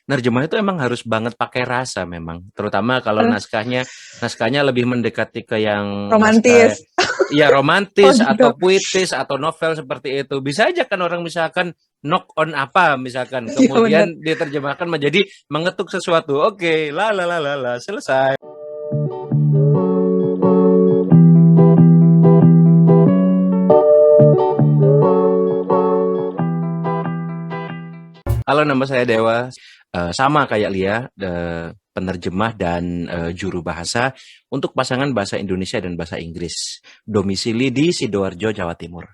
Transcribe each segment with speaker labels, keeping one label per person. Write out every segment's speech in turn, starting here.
Speaker 1: Nerjemah itu emang harus banget pakai rasa memang, terutama kalau
Speaker 2: Harus
Speaker 1: naskahnya lebih mendekati ke yang naskah
Speaker 2: romantis.
Speaker 1: ya
Speaker 2: Oh
Speaker 1: romantis
Speaker 2: gitu.
Speaker 1: atau puitis atau novel seperti itu. Bisa aja kan orang misalkan knock on apa misalkan,
Speaker 2: Iya bener.
Speaker 1: kemudian diterjemahkan menjadi mengetuk sesuatu. Oke, la la la la la, selesai. Halo, nama saya Dewa. Sama kayak Lia, penerjemah dan juru bahasa untuk pasangan bahasa Indonesia dan bahasa Inggris. Domisili di Sidoarjo, Jawa Timur.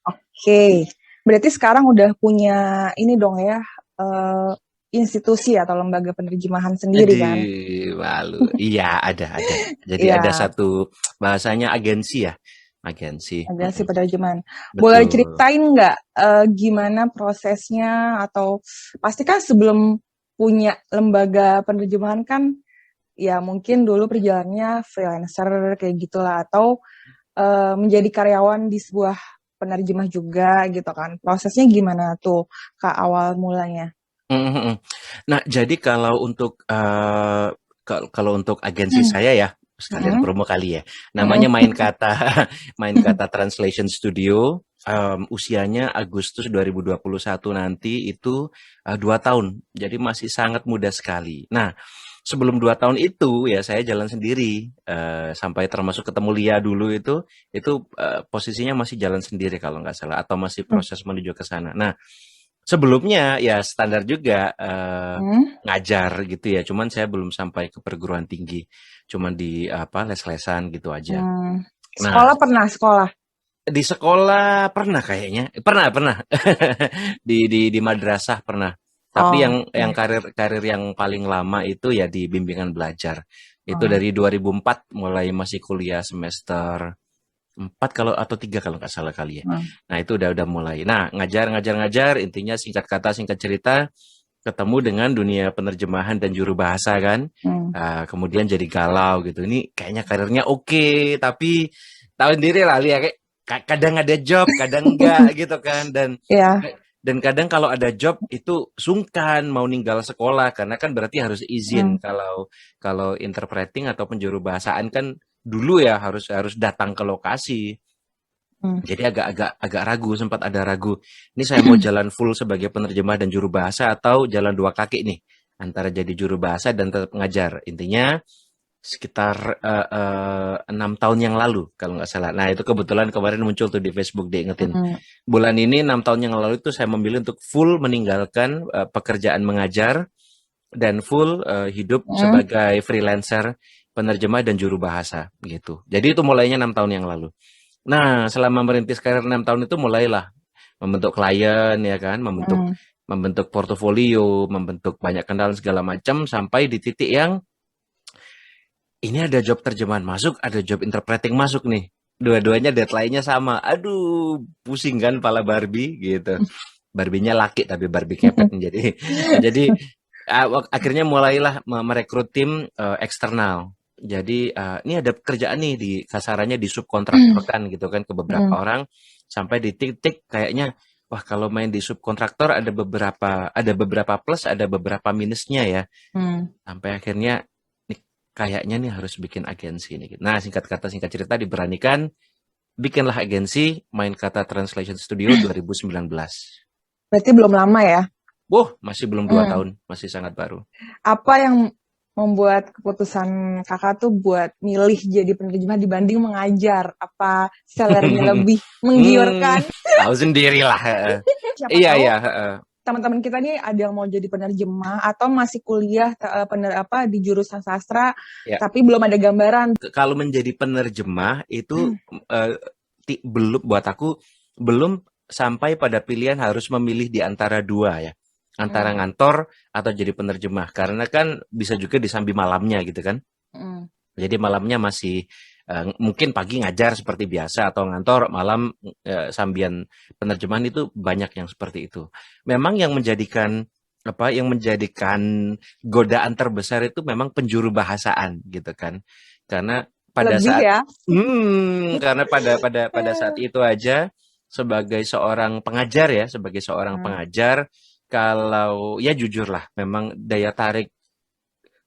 Speaker 2: Oke. Berarti sekarang udah punya ini dong ya, eh, institusi atau lembaga penerjemahan sendiri kan?
Speaker 1: Aduh, malu. Iya, ada. Jadi ada
Speaker 2: Iya,
Speaker 1: satu bahasanya agensi ya, agensi.
Speaker 2: agensi penerjemahan. Boleh
Speaker 1: Betul.
Speaker 2: ceritain nggak gimana prosesnya atau pasti kan sebelum punya lembaga penerjemahan kan ya mungkin dulu perjalanannya freelancer kayak gitulah atau menjadi karyawan di sebuah penerjemah juga gitu kan. Prosesnya gimana tuh Kak awal mulanya?
Speaker 1: Mhm. Nah, jadi kalau untuk kalau untuk agensi saya ya, sekalian
Speaker 2: Mm-mm.
Speaker 1: promo kali ya. Namanya
Speaker 2: Mm-mm.
Speaker 1: Main Kata Main Kata Translation Studio. Usianya Agustus 2021 nanti itu 2 tahun. Jadi masih sangat muda sekali. Nah, sebelum 2 tahun itu ya saya jalan sendiri sampai termasuk ketemu Lia dulu itu posisinya masih jalan sendiri kalau nggak salah atau masih proses menuju ke sana. Nah, sebelumnya ya standar juga
Speaker 2: Mm-mm.
Speaker 1: ngajar gitu ya, cuman saya belum sampai ke perguruan tinggi, cuman di apa les-lesan gitu aja.
Speaker 2: Hmm.
Speaker 1: Nah,
Speaker 2: Sekolah pernah sekolah.
Speaker 1: di sekolah pernah kayaknya, pernah di madrasah pernah. Tapi
Speaker 2: Oh,
Speaker 1: yang
Speaker 2: oke.
Speaker 1: karir yang paling lama itu ya di bimbingan belajar. Itu
Speaker 2: Oh.
Speaker 1: dari 2004 mulai masih kuliah semester 4 kalau atau 3 kalau nggak salah kali ya.
Speaker 2: Hmm.
Speaker 1: Nah, itu udah mulai. Nah, ngajar intinya singkat kata singkat cerita ketemu dengan dunia penerjemahan dan juru bahasa kan.
Speaker 2: Hmm.
Speaker 1: Kemudian jadi galau gitu. Ini kayaknya karirnya oke, tapi tahu sendiri lah Lia kayak kadang ada job, kadang enggak gitu kan.
Speaker 2: Ya.
Speaker 1: Dan kadang kalau ada job itu sungkan mau ninggal sekolah karena kan berarti harus
Speaker 2: Hmm.
Speaker 1: izin kalau kalau interpreting atau penjuru bahasaan kan dulu ya harus harus datang ke lokasi.
Speaker 2: Hmm.
Speaker 1: Jadi agak ragu, sempat ada ragu. Ini saya mau jalan full sebagai penerjemah dan juru bahasa atau jalan dua kaki nih antara jadi juru bahasa dan tetap ngajar. Intinya sekitar 6 tahun yang lalu kalau nggak salah. Nah itu kebetulan kemarin muncul tuh di Facebook diingetin.
Speaker 2: Hmm.
Speaker 1: Bulan ini 6 tahun yang lalu itu saya memilih untuk full meninggalkan pekerjaan mengajar dan full hidup
Speaker 2: Hmm.
Speaker 1: sebagai freelancer penerjemah dan juru bahasa gitu. Jadi itu mulainya 6 tahun yang lalu. Nah, selama merintis karir 6 tahun itu mulailah membentuk klien ya kan, membentuk
Speaker 2: Hmm.
Speaker 1: membentuk portofolio, membentuk banyak kenalan segala macam sampai di titik yang ini ada job terjemahan masuk, ada job interpreting masuk nih. Dua-duanya deadline-nya sama. Aduh, pusing kan pala Barbie gitu. Barbie-nya laki tapi Barbie kepet nih. Jadi akhirnya mulailah merekrut tim eksternal. Jadi ini ada pekerjaan nih di kasarannya di subkontraktorkan gitu kan ke beberapa
Speaker 2: Hmm.
Speaker 1: orang sampai di titik kayaknya wah kalau main di subkontraktor ada beberapa plus ada beberapa minusnya ya.
Speaker 2: Hmm.
Speaker 1: Sampai akhirnya nih kayaknya nih harus bikin agensi nih. Nah, singkat kata singkat cerita diberanikan bikinlah agensi Main Kata Translation Studio 2019.
Speaker 2: Berarti belum lama ya.
Speaker 1: Wah, masih belum 2 tahun,
Speaker 2: Hmm.
Speaker 1: masih sangat baru.
Speaker 2: Apa yang membuat keputusan kakak tuh buat milih jadi penerjemah dibanding mengajar? Apa salary-nya lebih
Speaker 1: Hmm,
Speaker 2: menggiurkan?
Speaker 1: tahu sendirilah.
Speaker 2: Siapa
Speaker 1: Iya,
Speaker 2: tahu
Speaker 1: iya.
Speaker 2: teman-teman kita nih ada yang mau jadi penerjemah atau masih kuliah di jurusan sastra
Speaker 1: Ya,
Speaker 2: tapi belum ada gambaran.
Speaker 1: kalau menjadi penerjemah itu eh, belum buat aku belum sampai pada pilihan harus memilih di antara dua ya. Antara
Speaker 2: Hmm.
Speaker 1: ngantor atau jadi penerjemah. Karena kan bisa juga disambi malamnya gitu kan.
Speaker 2: Hmm.
Speaker 1: Jadi malamnya masih mungkin pagi ngajar seperti biasa atau ngantor malam sambian penerjemahan itu banyak yang seperti itu. Memang yang menjadikan godaan terbesar itu memang penjuru bahasaan gitu kan. Karena pada
Speaker 2: Lebih
Speaker 1: saat
Speaker 2: ya.
Speaker 1: karena pada saat itu aja sebagai seorang pengajar ya, sebagai seorang
Speaker 2: Hmm.
Speaker 1: pengajar kalau ya jujur lah, memang daya tarik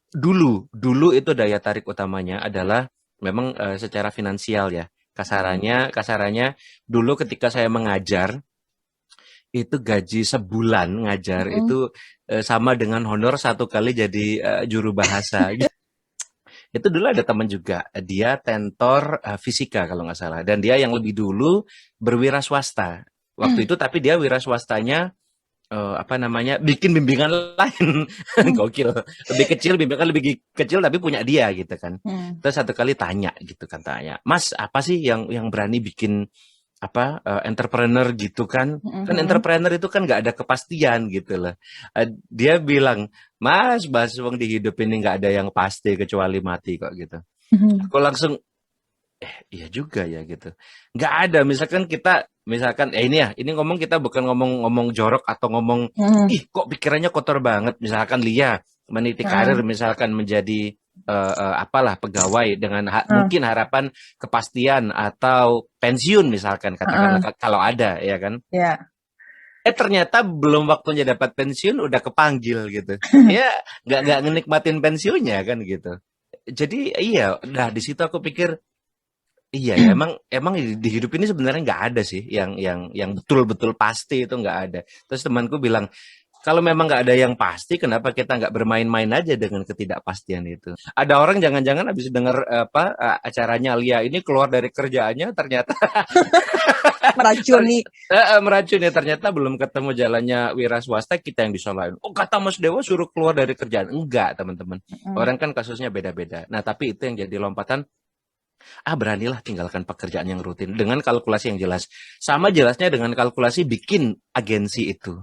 Speaker 1: dulu itu daya tarik utamanya adalah memang secara finansial ya. Kasarannya dulu ketika saya mengajar itu gaji sebulan ngajar
Speaker 2: Mm-mm.
Speaker 1: itu sama dengan honor 1 kali jadi juru bahasa. Itu dulu ada teman juga, dia tentor fisika kalau nggak salah, dan dia yang lebih dulu berwira swasta. Waktu itu tapi dia wira swastanya apa namanya, bikin bimbingan lain. Gokil. Lebih kecil, bimbingan lebih kecil tapi punya dia gitu kan.
Speaker 2: Mm.
Speaker 1: Terus satu kali tanya gitu kan, tanya, Mas apa sih yang berani bikin apa entrepreneur gitu kan? Kan
Speaker 2: Mm-mm.
Speaker 1: entrepreneur itu kan nggak ada kepastian gitu loh. Dia bilang, Mas wong di hidup ini nggak ada yang pasti kecuali mati kok gitu.
Speaker 2: Mm-mm.
Speaker 1: Aku langsung, iya juga ya gitu. Nggak ada, misalkan kita, misalkan, ini ngomong kita bukan ngomong jorok atau ngomong,
Speaker 2: Mm-mm.
Speaker 1: ih kok pikirannya kotor banget. Misalkan Lia meniti karir,
Speaker 2: Mm-mm.
Speaker 1: misalkan menjadi apalah pegawai dengan
Speaker 2: Mm.
Speaker 1: mungkin harapan kepastian atau pensiun misalkan katakanlah
Speaker 2: Mm-mm.
Speaker 1: kalau ada ya kan.
Speaker 2: Ya.
Speaker 1: Ternyata belum waktunya dapat pensiun udah kepanggil gitu. Ya nggak ngenikmatin pensiunnya kan gitu. Jadi iya, nah di situ aku pikir iya ya, emang di hidup ini sebenarnya nggak ada sih yang betul-betul pasti, itu nggak ada. Terus temanku bilang, kalau memang nggak ada yang pasti, kenapa kita nggak bermain-main aja dengan ketidakpastian itu? Ada orang jangan-jangan habis dengar apa acaranya Lia ini keluar dari kerjaannya, ternyata ter-
Speaker 2: Meracuni.
Speaker 1: meracuni, ternyata belum ketemu jalannya wira swasta, kita yang disalahin. Oh kata Mas Dewa suruh keluar dari kerjaan. Enggak teman-teman.
Speaker 2: Mm-mm.
Speaker 1: Orang kan kasusnya beda-beda. Nah tapi itu yang jadi lompatan. Beranilah tinggalkan pekerjaan yang rutin dengan kalkulasi yang jelas. Sama jelasnya dengan kalkulasi bikin agensi itu.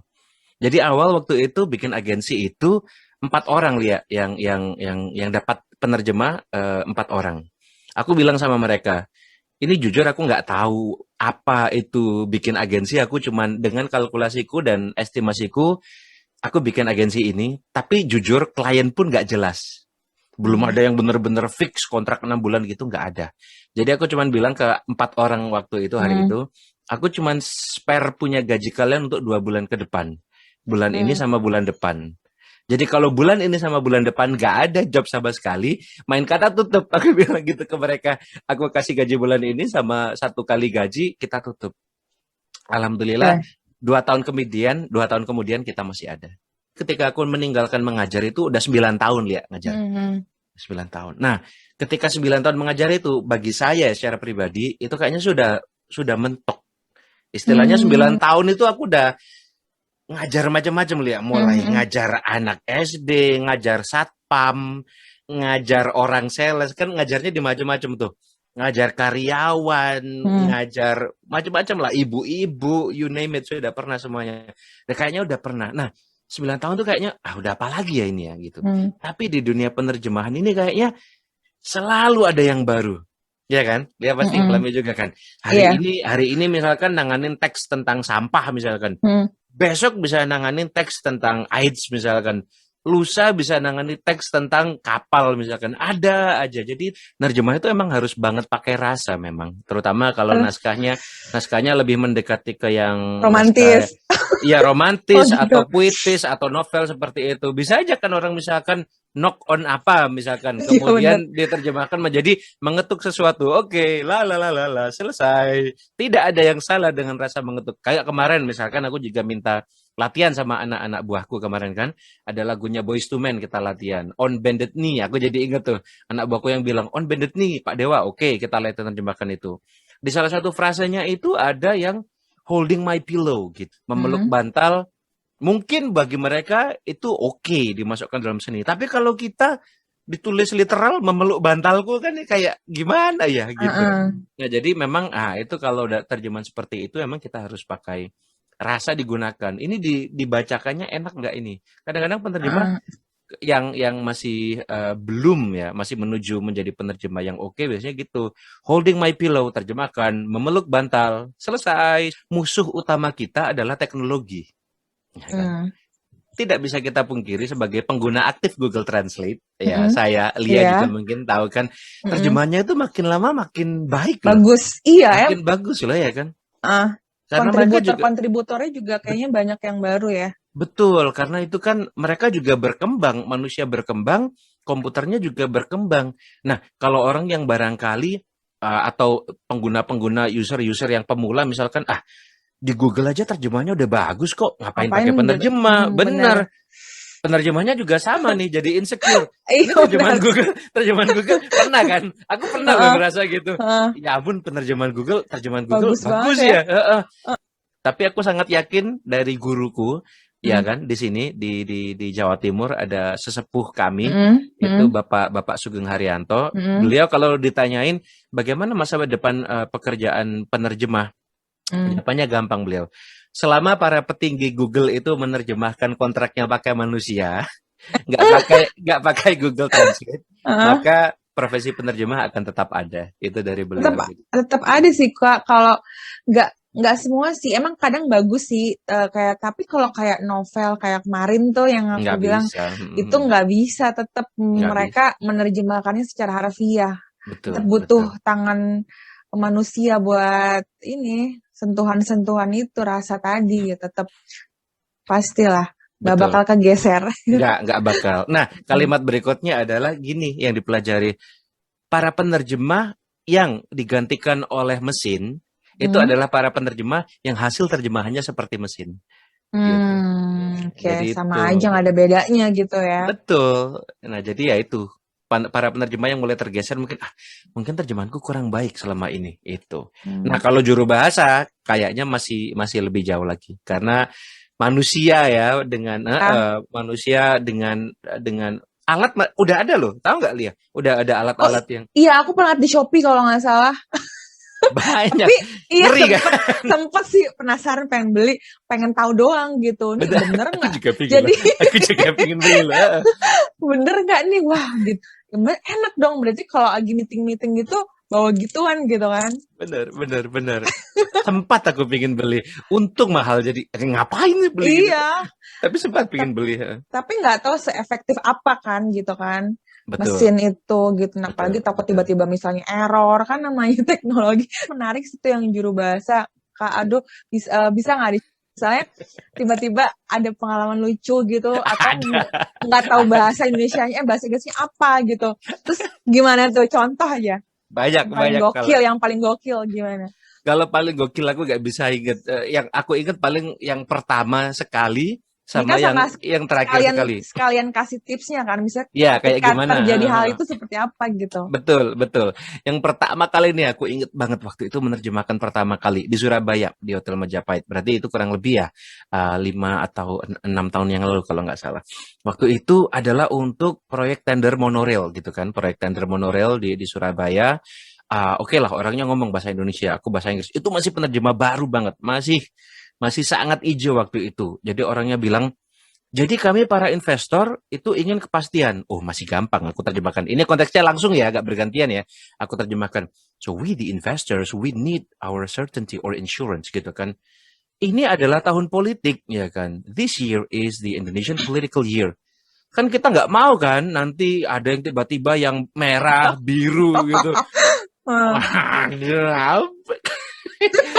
Speaker 1: Jadi awal waktu itu bikin agensi itu 4 orang Lia yang dapat penerjemah 4 orang. Aku bilang sama mereka, ini jujur aku nggak tahu apa itu bikin agensi. Aku cuman dengan kalkulasiku dan estimasiku, aku bikin agensi ini. Tapi jujur klien pun nggak jelas. Belum
Speaker 2: Mm.
Speaker 1: ada yang bener-bener fix kontrak 6 bulan gitu, nggak ada. Jadi aku cuman bilang ke 4 orang waktu itu, hari
Speaker 2: Mm.
Speaker 1: itu, aku cuman spare punya gaji kalian untuk 2 bulan ke depan. Bulan ini
Speaker 2: Mm.
Speaker 1: sama bulan depan. Jadi kalau bulan ini sama bulan depan nggak ada job sama sekali, main kata tutup. Aku bilang gitu ke mereka. Aku kasih gaji bulan ini sama 1 kali gaji, kita tutup. Alhamdulillah,
Speaker 2: Oke.
Speaker 1: 2 tahun kemudian kita masih ada. Ketika aku meninggalkan mengajar itu udah 9 tahun Lia ngajar.
Speaker 2: Mm-mm.
Speaker 1: 9 tahun. Nah, ketika 9 tahun mengajar itu, bagi saya secara pribadi, itu kayaknya sudah mentok. Istilahnya 9
Speaker 2: Mm.
Speaker 1: tahun itu aku udah ngajar macam-macam Lia. Mulai
Speaker 2: Mm-mm.
Speaker 1: ngajar anak SD, ngajar satpam, ngajar orang sales. Kan ngajarnya di macam-macam tuh. Ngajar karyawan,
Speaker 2: Mm.
Speaker 1: ngajar macam-macam lah. Ibu-ibu, you name it, sudah pernah semuanya. Dan kayaknya udah pernah. Nah, 9 tahun tuh kayaknya, udah apa lagi ya ini ya gitu.
Speaker 2: Mm.
Speaker 1: Tapi di dunia penerjemahan ini kayaknya selalu ada yang baru. Ya kan? Dia pasti
Speaker 2: Mm-mm.
Speaker 1: ngalami juga kan.
Speaker 2: Iya.
Speaker 1: Hari ini misalkan nanganin teks tentang sampah misalkan.
Speaker 2: Mm.
Speaker 1: Besok bisa nanganin teks tentang AIDS misalkan. Lusa bisa nanganin teks tentang kapal misalkan. Ada aja. Jadi nerjemah itu emang harus banget pakai rasa memang. Terutama kalau
Speaker 2: Eh,
Speaker 1: naskahnya lebih mendekati ke yang naskah
Speaker 2: Romantis.
Speaker 1: ya
Speaker 2: Oh
Speaker 1: romantis
Speaker 2: gitu.
Speaker 1: atau puitis atau novel seperti itu. Bisa aja kan orang misalkan knock on apa misalkan,
Speaker 2: Iya bener.
Speaker 1: kemudian diterjemahkan menjadi mengetuk sesuatu. Oke, selesai. Tidak ada yang salah dengan rasa mengetuk. Kayak kemarin misalkan aku juga minta latihan sama anak-anak buahku kemarin kan. Ada lagunya Boyz II Men kita latihan. On Bended Knee. Aku jadi inget tuh. Anak buahku yang bilang, On Bended Knee, Pak Dewa. Oke, kita latihan terjemahkan itu. Di salah satu frasenya itu ada yang holding my pillow gitu. Memeluk
Speaker 2: Mm.
Speaker 1: bantal. Mungkin bagi mereka itu oke dimasukkan dalam seni. Tapi kalau kita ditulis literal memeluk bantalku kan kayak gimana ya gitu.
Speaker 2: Uh-uh.
Speaker 1: Nah, jadi memang itu kalau udah terjemahan seperti itu emang kita harus pakai rasa digunakan. Ini dibacakannya enak nggak ini? Kadang-kadang penerjemah
Speaker 2: Uh-uh.
Speaker 1: yang masih belum ya, masih menuju menjadi penerjemah yang oke, biasanya gitu. Holding my pillow, terjemahkan, memeluk bantal, selesai. Musuh utama kita adalah teknologi. Ya kan?
Speaker 2: Mm.
Speaker 1: Tidak bisa kita pungkiri sebagai pengguna aktif Google Translate, ya
Speaker 2: Mm-mm.
Speaker 1: saya Lia juga
Speaker 2: Iya.
Speaker 1: mungkin tahu kan,
Speaker 2: Mm-mm.
Speaker 1: terjemahannya itu makin lama makin baik loh,
Speaker 2: Bagus. Iya ya.
Speaker 1: makin bagus loh ya kan, karena mereka juga
Speaker 2: Kontributor-kontributornya juga kayaknya banyak yang baru ya.
Speaker 1: Betul, karena itu kan mereka juga berkembang, manusia berkembang, komputernya juga berkembang. Nah, kalau orang yang barangkali atau pengguna-pengguna user-user yang pemula misalkan di Google aja terjemahnya udah bagus kok, ngapain
Speaker 2: Ngapain
Speaker 1: pakai
Speaker 2: gitu?
Speaker 1: penerjemah?
Speaker 2: Bener.
Speaker 1: Bener, penerjemahnya juga sama nih, jadi insecure. Ini
Speaker 2: Iya
Speaker 1: terjemahan
Speaker 2: bener.
Speaker 1: Google, terjemahan Google pernah kan? Aku pernah loh
Speaker 2: Heeh,
Speaker 1: ngerasa gitu.
Speaker 2: heeh.
Speaker 1: Ya ampun, terjemahan Google
Speaker 2: Bagus banget
Speaker 1: bagus
Speaker 2: ya.
Speaker 1: ya. Heeh. Tapi aku sangat yakin dari guruku, ya
Speaker 2: Mm,
Speaker 1: kan, di sini di Jawa Timur ada sesepuh kami,
Speaker 2: mm,
Speaker 1: itu
Speaker 2: mm,
Speaker 1: Bapak Sugeng Haryanto.
Speaker 2: mm,
Speaker 1: Beliau kalau ditanyain bagaimana masa depan pekerjaan penerjemah,
Speaker 2: mm.
Speaker 1: jawabannya gampang beliau. Selama para petinggi Google itu menerjemahkan kontraknya pakai manusia, nggak pakai Google Translate,
Speaker 2: Heeh.
Speaker 1: maka profesi penerjemah akan tetap ada. Itu dari
Speaker 2: Tetap
Speaker 1: beliau gitu.
Speaker 2: tetap ada sih Kak, kalau nggak semua sih, emang kadang bagus sih, kayak tapi kalau kayak novel kayak kemarin tuh yang aku
Speaker 1: Nggak
Speaker 2: bilang
Speaker 1: bisa.
Speaker 2: itu nggak bisa, tetap
Speaker 1: Nggak
Speaker 2: mereka
Speaker 1: bisa.
Speaker 2: menerjemahkannya secara harfiah, tetap
Speaker 1: Betul,
Speaker 2: butuh
Speaker 1: betul.
Speaker 2: tangan manusia buat ini sentuhan-sentuhan itu rasa tadi ya, tetap pastilah nggak
Speaker 1: Betul.
Speaker 2: bakal kegeser.
Speaker 1: Nggak bakal. Nah, kalimat berikutnya adalah gini yang dipelajari. Para penerjemah yang digantikan oleh mesin, itu
Speaker 2: Hmm.
Speaker 1: adalah para penerjemah yang hasil terjemahannya seperti mesin. Gitu.
Speaker 2: Oke,
Speaker 1: Jadi
Speaker 2: sama
Speaker 1: itu.
Speaker 2: aja nggak ada bedanya gitu ya.
Speaker 1: Betul. Nah, jadi ya itu. Para penerjemah yang mulai tergeser mungkin terjemahanku kurang baik selama ini itu. Nah,
Speaker 2: Hmm.
Speaker 1: kalau juru bahasa kayaknya masih masih lebih jauh lagi karena manusia ya
Speaker 2: Ah,
Speaker 1: manusia dengan alat udah ada loh, tahu nggak Lia? Udah ada
Speaker 2: oh
Speaker 1: alat-alat yang
Speaker 2: iya, aku pernah lihat di Shopee kalau nggak salah.
Speaker 1: banyak,
Speaker 2: Tapi iya
Speaker 1: ngeri kan?
Speaker 2: sempet sempet sih penasaran pengen beli, pengen tahu doang gitu. Nih
Speaker 1: Bener,
Speaker 2: bener
Speaker 1: aku
Speaker 2: nggak?
Speaker 1: juga pingin loh,
Speaker 2: Jadi
Speaker 1: aku juga pingin beli loh.
Speaker 2: bener nggak nih? Wah gitu. Enak dong. Berarti kalau lagi meeting-meeting gitu bawa gituan gitu kan?
Speaker 1: Bener, bener, bener. Sempat aku pingin beli, untung mahal jadi ngapain nih beli gitu.
Speaker 2: Iya.
Speaker 1: Tapi sempat pingin
Speaker 2: Tap-
Speaker 1: beli. Ya.
Speaker 2: Tapi nggak tahu seefektif apa kan gitu kan
Speaker 1: Betul,
Speaker 2: mesin itu gitu. Nah, apalagi
Speaker 1: betul,
Speaker 2: takut
Speaker 1: betul.
Speaker 2: tiba-tiba misalnya error kan namanya teknologi. Menarik sih tuh yang juru bahasa. Kak, aduh bisa nggak misalnya tiba-tiba ada pengalaman lucu gitu atau
Speaker 1: Ada,
Speaker 2: nggak tahu
Speaker 1: ada.
Speaker 2: bahasa Indonesianya bahasa Inggrisnya apa gitu. Terus gimana tuh contoh aja
Speaker 1: Banyak, banyak kalau
Speaker 2: yang paling gokil gimana?
Speaker 1: kalau paling gokil aku nggak bisa inget. Yang aku inget paling yang pertama sekali
Speaker 2: Ini
Speaker 1: sama
Speaker 2: kan sama
Speaker 1: yang terakhir
Speaker 2: sekalian
Speaker 1: sekali.
Speaker 2: sekalian kasih tipsnya kan, misalnya
Speaker 1: Ya, kayak
Speaker 2: ketika
Speaker 1: gimana?
Speaker 2: terjadi hal itu seperti apa gitu.
Speaker 1: Betul, betul. Yang pertama kali ini aku inget banget waktu itu menerjemahkan pertama kali di Surabaya di Hotel Majapahit. Berarti itu kurang lebih ya 5 atau 6 tahun yang lalu kalau nggak salah. Waktu itu adalah untuk proyek tender monorail gitu kan, proyek tender monorail di Surabaya. Oke lah orangnya ngomong bahasa Indonesia, aku bahasa Inggris. Itu masih penerjemah baru banget, masih masih sangat hijau waktu itu. Jadi orangnya bilang jadi kami para investor itu ingin kepastian. Oh, masih gampang aku terjemahkan. Ini konteksnya langsung ya, agak bergantian ya. Aku terjemahkan. So we the investors, we need our certainty or insurance gitu kan. Ini adalah tahun politik ya kan. This year is the Indonesian political year. Kan kita nggak mau kan nanti ada yang tiba-tiba yang merah, biru gitu.
Speaker 2: Hmm.
Speaker 1: Wah, apa,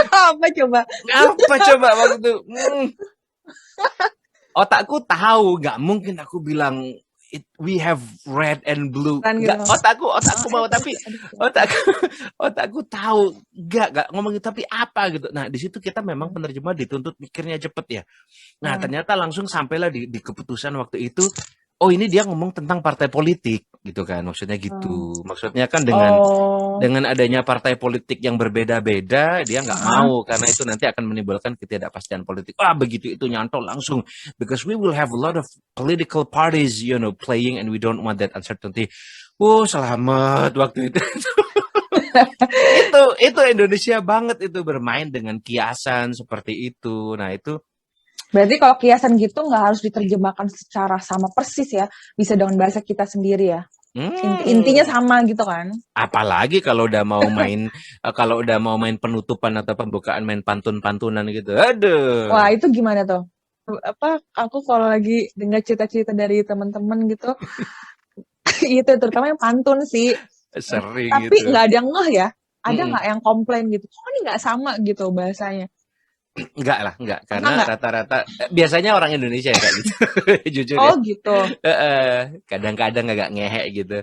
Speaker 2: Apa coba
Speaker 1: apa coba waktu itu? Otakku tahu, nggak mungkin aku bilang we have red and blue.
Speaker 2: kan gitu.
Speaker 1: Nggak, otakku mau tapi
Speaker 2: Aduh.
Speaker 1: otakku otakku tahu nggak ngomongin tapi apa gitu. Nah di situ kita memang penerjemah dituntut mikirnya cepet ya. Nah
Speaker 2: Hmm.
Speaker 1: ternyata langsung sampailah di keputusan waktu itu. Oh ini dia ngomong tentang partai politik gitu kan maksudnya
Speaker 2: Hmm.
Speaker 1: gitu. Maksudnya kan dengan
Speaker 2: Oh.
Speaker 1: dengan adanya partai politik yang berbeda-beda, dia nggak
Speaker 2: Heeh.
Speaker 1: mau karena itu nanti akan menimbulkan ketidakpastian politik. Wah, begitu itu nyantol langsung because we will have a lot of political parties, playing and we don't want that uncertainty. Selamat waktu itu. itu Indonesia banget itu bermain dengan kiasan seperti itu. Nah, itu
Speaker 2: Berarti kalau kiasan gitu nggak harus diterjemahkan secara sama persis ya, bisa dengan bahasa kita sendiri ya. Intinya
Speaker 1: hmm,
Speaker 2: sama gitu kan.
Speaker 1: apalagi kalau udah mau main penutupan atau pembukaan main pantun-pantunan gitu.
Speaker 2: Wah,
Speaker 1: Aduh.
Speaker 2: itu gimana tuh? Apa aku kalau lagi dengar cerita-cerita dari teman-teman gitu, itu terutama yang pantun sih.
Speaker 1: Sering
Speaker 2: Tapi
Speaker 1: gitu.
Speaker 2: nggak ada yang ngeh ya. Ada
Speaker 1: Mm-mm.
Speaker 2: nggak yang komplain gitu? Kok ini nggak sama gitu bahasanya?
Speaker 1: Enggak lah, enggak.
Speaker 2: Pernah
Speaker 1: Karena
Speaker 2: nggak?
Speaker 1: rata-rata biasanya orang Indonesia ya kayak gitu. Jujur ya.
Speaker 2: Oh gitu.
Speaker 1: Kadang-kadang agak ngehek gitu.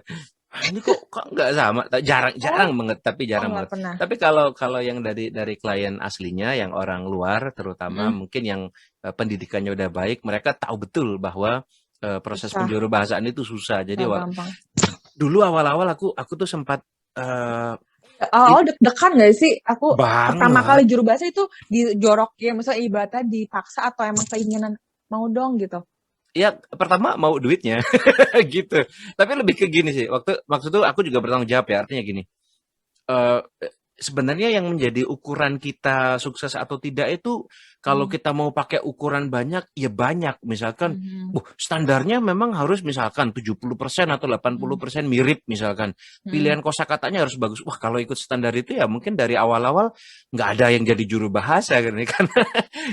Speaker 1: Ah, ini kok nggak sama? Jarang
Speaker 2: Oh,
Speaker 1: jarang banget, tapi
Speaker 2: oh
Speaker 1: jarang
Speaker 2: nggak
Speaker 1: banget.
Speaker 2: pernah.
Speaker 1: Tapi kalau kalau yang dari klien aslinya, yang orang luar, terutama
Speaker 2: Mm,
Speaker 1: mungkin yang pendidikannya udah baik, mereka tahu betul bahwa proses
Speaker 2: susah,
Speaker 1: penjuru bahasaan itu susah. Jadi
Speaker 2: nggak gampang.
Speaker 1: dulu awal-awal aku tuh sempat eh
Speaker 2: Oh,
Speaker 1: it-
Speaker 2: deg-degan gak sih? Aku pertama kali
Speaker 1: banget.
Speaker 2: juru bahasa itu dijorokin, misalnya ibaratnya dipaksa atau emang keinginan mau dong gitu.
Speaker 1: Ya, pertama mau duitnya gitu. Tapi lebih ke gini sih. Maksud tuh aku juga bertanggung jawab ya. Artinya gini. eh Sebenarnya yang menjadi ukuran kita sukses atau tidak itu kalau
Speaker 2: Hmm.
Speaker 1: kita mau pakai ukuran banyak, ya banyak. Misalkan,
Speaker 2: Mhm.
Speaker 1: standarnya memang harus misalkan 70% atau
Speaker 2: Mhm.
Speaker 1: 80% mirip misalkan.
Speaker 2: Mhm.
Speaker 1: Pilihan kosakatanya harus bagus. Wah, kalau ikut standar itu ya mungkin dari awal-awal nggak ada yang jadi juru bahasa kan ya.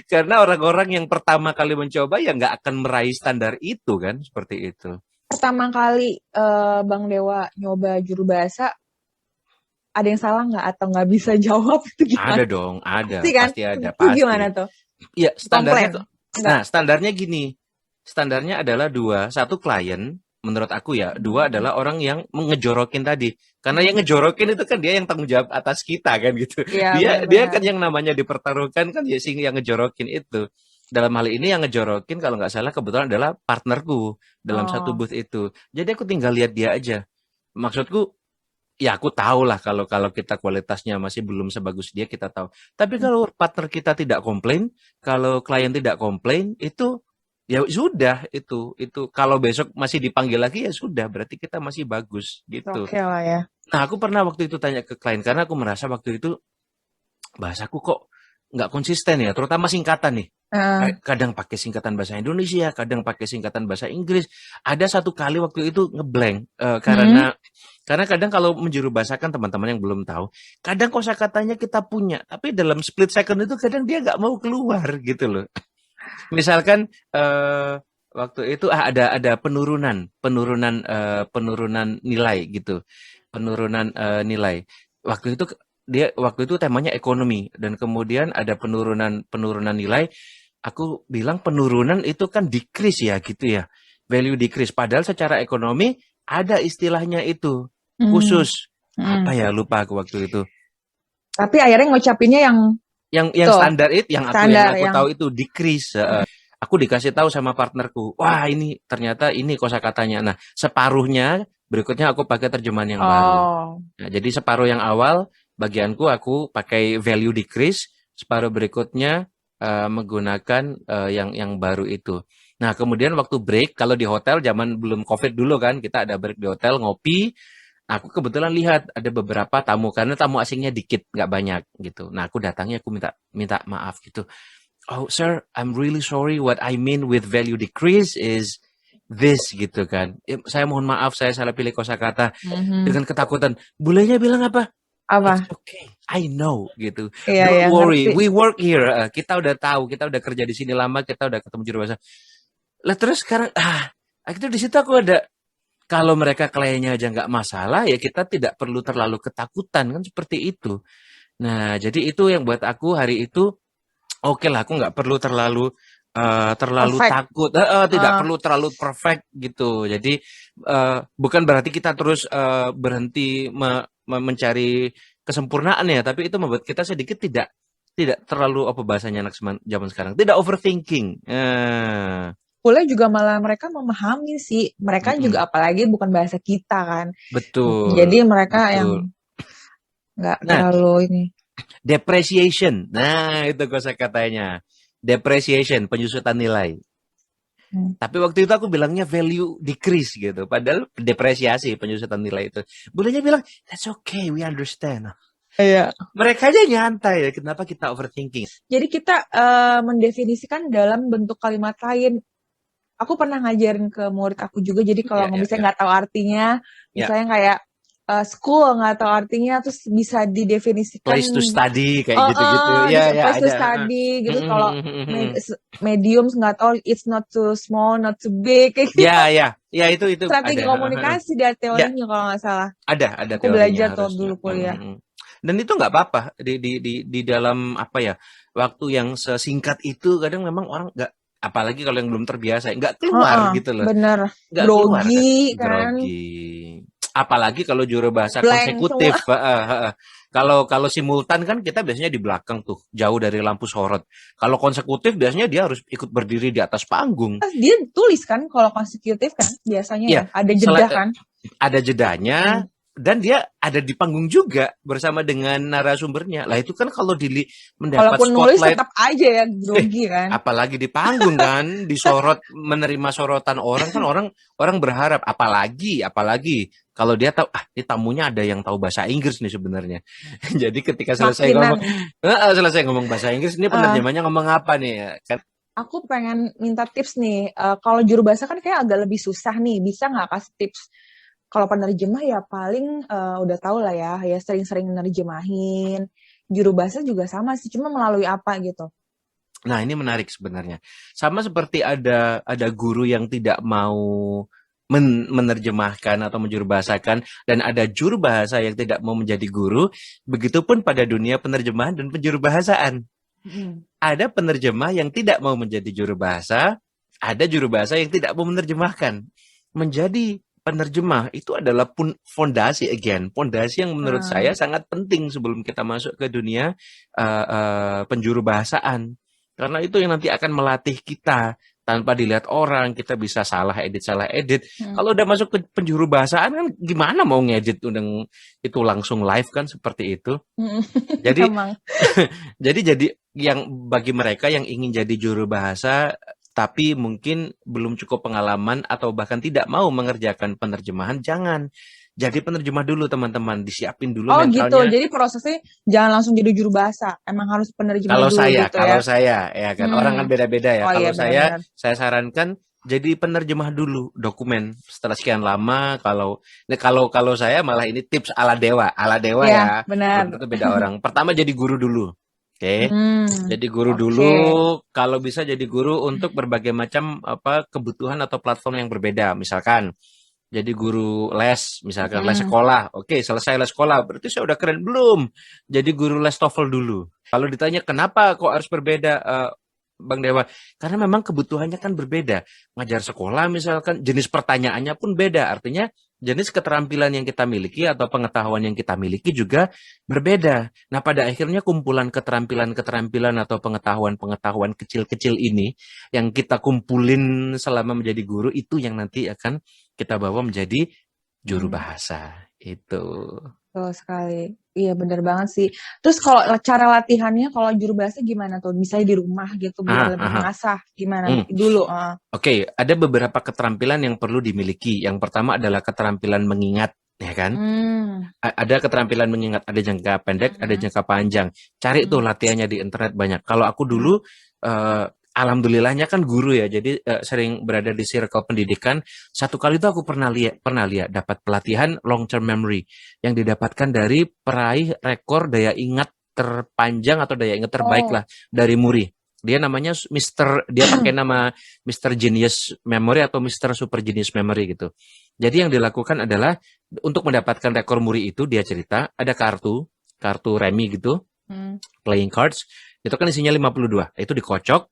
Speaker 1: Karena orang-orang yang pertama kali mencoba ya nggak akan meraih standar itu kan, seperti itu.
Speaker 2: Pertama kali Bang Dewa nyoba juru bahasa, ada yang salah nggak atau nggak bisa jawab itu
Speaker 1: Ada
Speaker 2: gimana?
Speaker 1: dong, ada,
Speaker 2: Pasti kan?
Speaker 1: pasti ada,
Speaker 2: Itu
Speaker 1: pasti.
Speaker 2: gimana tuh?
Speaker 1: Iya, standarnya
Speaker 2: Komplain?
Speaker 1: kok.
Speaker 2: Nggak.
Speaker 1: Nah, standarnya gini. Standarnya adalah dua. Satu klien, menurut aku ya, dua
Speaker 2: Mhm.
Speaker 1: adalah orang yang ngejorokin tadi. Karena yang
Speaker 2: Mhm.
Speaker 1: ngejorokin itu kan dia yang tanggung jawab atas kita kan gitu.
Speaker 2: Iya,
Speaker 1: Dia
Speaker 2: benar-benar.
Speaker 1: kan yang namanya dipertaruhkan kan dia sih yang ngejorokin itu. Dalam hal ini yang ngejorokin kalau nggak salah kebetulan adalah partnerku dalam satu
Speaker 2: Oh.
Speaker 1: booth itu. Jadi aku tinggal lihat dia aja. Maksudku, ya aku tahu lah kalau kalau kita kualitasnya masih belum sebagus dia kita tahu. Tapi kalau partner kita tidak komplain, kalau klien tidak komplain, itu ya sudah itu kalau besok masih dipanggil lagi ya sudah berarti kita masih bagus gitu.
Speaker 2: Oke lah ya.
Speaker 1: Nah, aku pernah waktu itu tanya ke klien karena aku merasa waktu itu bahasaku kok nggak konsisten ya, terutama singkatan nih.
Speaker 2: Heeh.
Speaker 1: Kadang pakai singkatan bahasa Indonesia, kadang pakai singkatan bahasa Inggris. Ada satu kali waktu itu ngeblank
Speaker 2: Hmm.
Speaker 1: karena kadang kalau menjuru bahasakan teman-teman yang belum tahu, kadang kosakatanya kita punya, tapi dalam split second itu kadang dia nggak mau keluar gitu loh. Misalkan waktu itu ada penurunan nilai gitu, penurunan nilai. Waktu itu temanya ekonomi dan kemudian ada penurunan penurunan nilai. Aku bilang penurunan itu kan decrease ya gitu ya, value decrease. Padahal secara ekonomi ada istilahnya itu
Speaker 2: Hmm.
Speaker 1: khusus. Apa
Speaker 2: Hmm.
Speaker 1: ya lupa aku waktu itu.
Speaker 2: Tapi akhirnya ngucapinnya yang
Speaker 1: Yang
Speaker 2: itu
Speaker 1: standar itu yang
Speaker 2: standar
Speaker 1: aku
Speaker 2: yang
Speaker 1: tahu itu decrease. Aku dikasih tahu sama partnerku, wah ini ternyata ini kosakatanya. Nah, separuhnya berikutnya aku pakai terjemahan yang baru.
Speaker 2: oh.
Speaker 1: Nah, jadi separuh yang awal bagianku aku pakai value decrease, separuh berikutnya menggunakan yang baru itu. Nah, kemudian waktu break, kalau di hotel zaman belum COVID dulu kan, kita ada break di hotel ngopi. Aku kebetulan lihat ada beberapa tamu karena tamu asingnya dikit, nggak banyak gitu. Nah, aku datangnya aku minta minta maaf gitu. Oh, sir, I'm really sorry. What I mean with value decrease is this gitu kan. Saya mohon maaf, saya salah pilih kosakata
Speaker 2: Mhm.
Speaker 1: dengan ketakutan. Bulenya bilang apa? It's
Speaker 2: Apa?
Speaker 1: okay, I know gitu.
Speaker 2: Iya
Speaker 1: Don't
Speaker 2: ya
Speaker 1: worry,
Speaker 2: ngerti.
Speaker 1: we work here. Kita udah tahu, kita udah kerja di sini lama, kita udah ketemu juru bahasa. Lah terus sekarang, itu di situ aku ada. Kalau mereka kliennya aja nggak masalah, ya kita tidak perlu terlalu ketakutan kan seperti itu. Nah, jadi itu yang buat aku hari itu oke lah, aku nggak perlu terlalu
Speaker 2: Perfect.
Speaker 1: takut, tidak
Speaker 2: Ah,
Speaker 1: perlu terlalu perfect gitu. Jadi bukan berarti kita terus berhenti mencari kesempurnaan ya, tapi itu membuat kita sedikit tidak tidak terlalu apa bahasanya anak zaman sekarang, tidak overthinking.
Speaker 2: boleh juga malah mereka memahami sih. Mereka juga
Speaker 1: Mm-mm.
Speaker 2: apalagi bukan bahasa kita kan. Jadi
Speaker 1: Betul,
Speaker 2: mereka yang
Speaker 1: betul.
Speaker 2: nggak
Speaker 1: Nah,
Speaker 2: terlalu ini.
Speaker 1: depreciation. Nah, itu kosakatanya. Depreciation, penyusutan nilai.
Speaker 2: Hmm.
Speaker 1: Tapi waktu itu aku bilangnya value decrease gitu. Padahal depresiasi penyusutan nilai itu. Bolehnya bilang, that's okay, we understand.
Speaker 2: Iya.
Speaker 1: Mereka aja nyantai ya, kenapa kita overthinking?
Speaker 2: Jadi kita mendefinisikan dalam bentuk kalimat lain. Aku pernah ngajarin ke murid aku juga. Jadi kalau
Speaker 1: Ya, ya,
Speaker 2: misalnya
Speaker 1: ya.
Speaker 2: nggak tahu artinya,
Speaker 1: Ya,
Speaker 2: misalnya kayak school nggak tahu artinya, terus bisa didefinisikan
Speaker 1: place to study kayak gitu-gitu. Ya, ya
Speaker 2: place to
Speaker 1: ada.
Speaker 2: study gitu. Kalau medium nggak tahu, it's not too small, not too big, kayak gitu.
Speaker 1: Ya, ya. Ya itu
Speaker 2: Strategi
Speaker 1: ada.
Speaker 2: komunikasi dari
Speaker 1: Ya,
Speaker 2: teorinya kalau nggak salah.
Speaker 1: ada
Speaker 2: Aku
Speaker 1: teorinya
Speaker 2: belajar tuh
Speaker 1: harusnya.
Speaker 2: dulu kuliah.
Speaker 1: Dan itu nggak apa-apa di dalam apa ya, waktu yang sesingkat itu kadang memang orang nggak, apalagi kalau yang belum terbiasa nggak keluar
Speaker 2: Heeh,
Speaker 1: gitu loh,
Speaker 2: bener.
Speaker 1: nggak keluar kan,
Speaker 2: Grogi kan,
Speaker 1: grogi. Apalagi kalau juru bahasa
Speaker 2: blank semua.
Speaker 1: konsekutif, kalau kalau simultan kan kita biasanya di belakang tuh, jauh dari lampu sorot. Kalau konsekutif biasanya dia harus ikut berdiri di atas panggung.
Speaker 2: Terus dia tulis kan kalau consecutive kan biasanya ya,
Speaker 1: Iya,
Speaker 2: ada jeda
Speaker 1: sela-
Speaker 2: kan.
Speaker 1: ada jedanya
Speaker 2: Hmm.
Speaker 1: dan dia ada di panggung juga bersama dengan narasumbernya. Lah itu kan kalau mendapat
Speaker 2: Kalaupun nulis
Speaker 1: spotlight,
Speaker 2: tetap aja ya
Speaker 1: eh
Speaker 2: grogi kan.
Speaker 1: apalagi di panggung kan, disorot, menerima sorotan orang kan, orang orang berharap, apalagi apalagi kalau dia tahu, ah ini tamunya ada yang tahu bahasa Inggris nih sebenarnya. Jadi ketika selesai
Speaker 2: Makinan.
Speaker 1: ngomong, selesai ngomong bahasa Inggris, ini
Speaker 2: Eh,
Speaker 1: penerjemahnya ngomong apa nih ya kan?
Speaker 2: aku pengen minta tips nih. Kalau juru bahasa kan kayak agak lebih susah nih. Bisa nggak kasih tips? Kalau penerjemah ya paling udah tahu lah ya sering-sering nerjemahin. Juru bahasa juga sama sih, cuma melalui apa gitu.
Speaker 1: Nah, ini menarik sebenarnya. Sama seperti ada guru yang tidak mau menerjemahkan atau menjuru bahasakan, dan ada juru bahasa yang tidak mau menjadi guru, begitupun pada dunia penerjemahan dan penjuru bahasaan.
Speaker 2: Mm.
Speaker 1: Ada penerjemah yang tidak mau menjadi juru bahasa, ada juru bahasa yang tidak mau menerjemahkan. Menjadi penerjemah itu adalah fondasi, fondasi yang menurut
Speaker 2: Ah,
Speaker 1: saya sangat penting sebelum kita masuk ke dunia penjuru bahasaan. Karena itu yang nanti akan melatih kita, tanpa dilihat orang, kita bisa salah edit, salah edit.
Speaker 2: mm.
Speaker 1: Kalau udah masuk ke penjuru bahasaan kan gimana mau ngedit itu langsung live kan, seperti itu.
Speaker 2: Mm.
Speaker 1: Jadi
Speaker 2: Emang.
Speaker 1: jadi yang bagi mereka yang ingin jadi juru bahasa tapi mungkin belum cukup pengalaman atau bahkan tidak mau mengerjakan penerjemahan, jangan. Jadi penerjemah dulu teman-teman, disiapin dulu
Speaker 2: Oh gitu,
Speaker 1: mentalnya.
Speaker 2: jadi prosesnya jangan langsung jadi juru bahasa. Emang harus penerjemah dulu gitu ya.
Speaker 1: Kalau saya ya kan, orang kan
Speaker 2: Hmm.
Speaker 1: beda-beda ya.
Speaker 2: Oh iya
Speaker 1: Kalau
Speaker 2: benar-benar.
Speaker 1: saya sarankan jadi penerjemah dulu dokumen setelah sekian lama. Kalau saya malah ini tips ala dewa
Speaker 2: Iya
Speaker 1: ya.
Speaker 2: benar.
Speaker 1: Belum tentu beda orang. Pertama jadi guru dulu. Oke.
Speaker 2: Hmm.
Speaker 1: Jadi guru
Speaker 2: Oke.
Speaker 1: dulu, kalau bisa jadi guru untuk berbagai macam apa kebutuhan atau platform yang berbeda. Misalkan jadi guru les, misalkan les
Speaker 2: Hmm.
Speaker 1: sekolah. Oke, selesai les sekolah, berarti saya udah keren belum? Jadi guru les TOEFL dulu. Kalau ditanya kenapa kok harus berbeda, Bang Dewa? Karena memang kebutuhannya kan berbeda. Ngajar sekolah misalkan, jenis pertanyaannya pun beda. Artinya jenis keterampilan yang kita miliki atau pengetahuan yang kita miliki juga berbeda. Nah, pada akhirnya kumpulan keterampilan-keterampilan atau pengetahuan-pengetahuan kecil-kecil ini yang kita kumpulin selama menjadi guru, itu yang nanti akan kita bawa menjadi juru
Speaker 2: Hmm.
Speaker 1: bahasa. Itu.
Speaker 2: Betul sekali. Iya benar banget sih. Terus kalau cara latihannya kalau juru bahasa gimana tuh? Misalnya di rumah gitu biar
Speaker 1: Aha,
Speaker 2: lebih
Speaker 1: aha.
Speaker 2: mengasah. Gimana
Speaker 1: Hmm.
Speaker 2: dulu?
Speaker 1: Oke, ada beberapa keterampilan yang perlu dimiliki. Yang pertama adalah keterampilan mengingat, ya kan?
Speaker 2: Hmm.
Speaker 1: Ada keterampilan mengingat, ada jangka pendek, ada
Speaker 2: Hmm.
Speaker 1: jangka panjang. Cari tuh
Speaker 2: Hmm.
Speaker 1: latihannya di internet banyak. Kalau aku
Speaker 2: Hmm.
Speaker 1: dulu, eh, alhamdulillahnya kan guru ya, jadi sering berada di circle pendidikan. Satu kali tuh aku pernah lihat dapat pelatihan long term memory yang didapatkan dari peraih rekor daya ingat terpanjang atau daya ingat terbaik
Speaker 2: Oh.
Speaker 1: lah dari Muri. Dia namanya dia pakai nama Mr. Genius Memory atau Mr. Super Genius Memory gitu. Jadi yang dilakukan adalah untuk mendapatkan rekor Muri itu, dia cerita ada kartu remi gitu,
Speaker 2: Hmm.
Speaker 1: playing cards, itu kan isinya 52. Itu dikocok,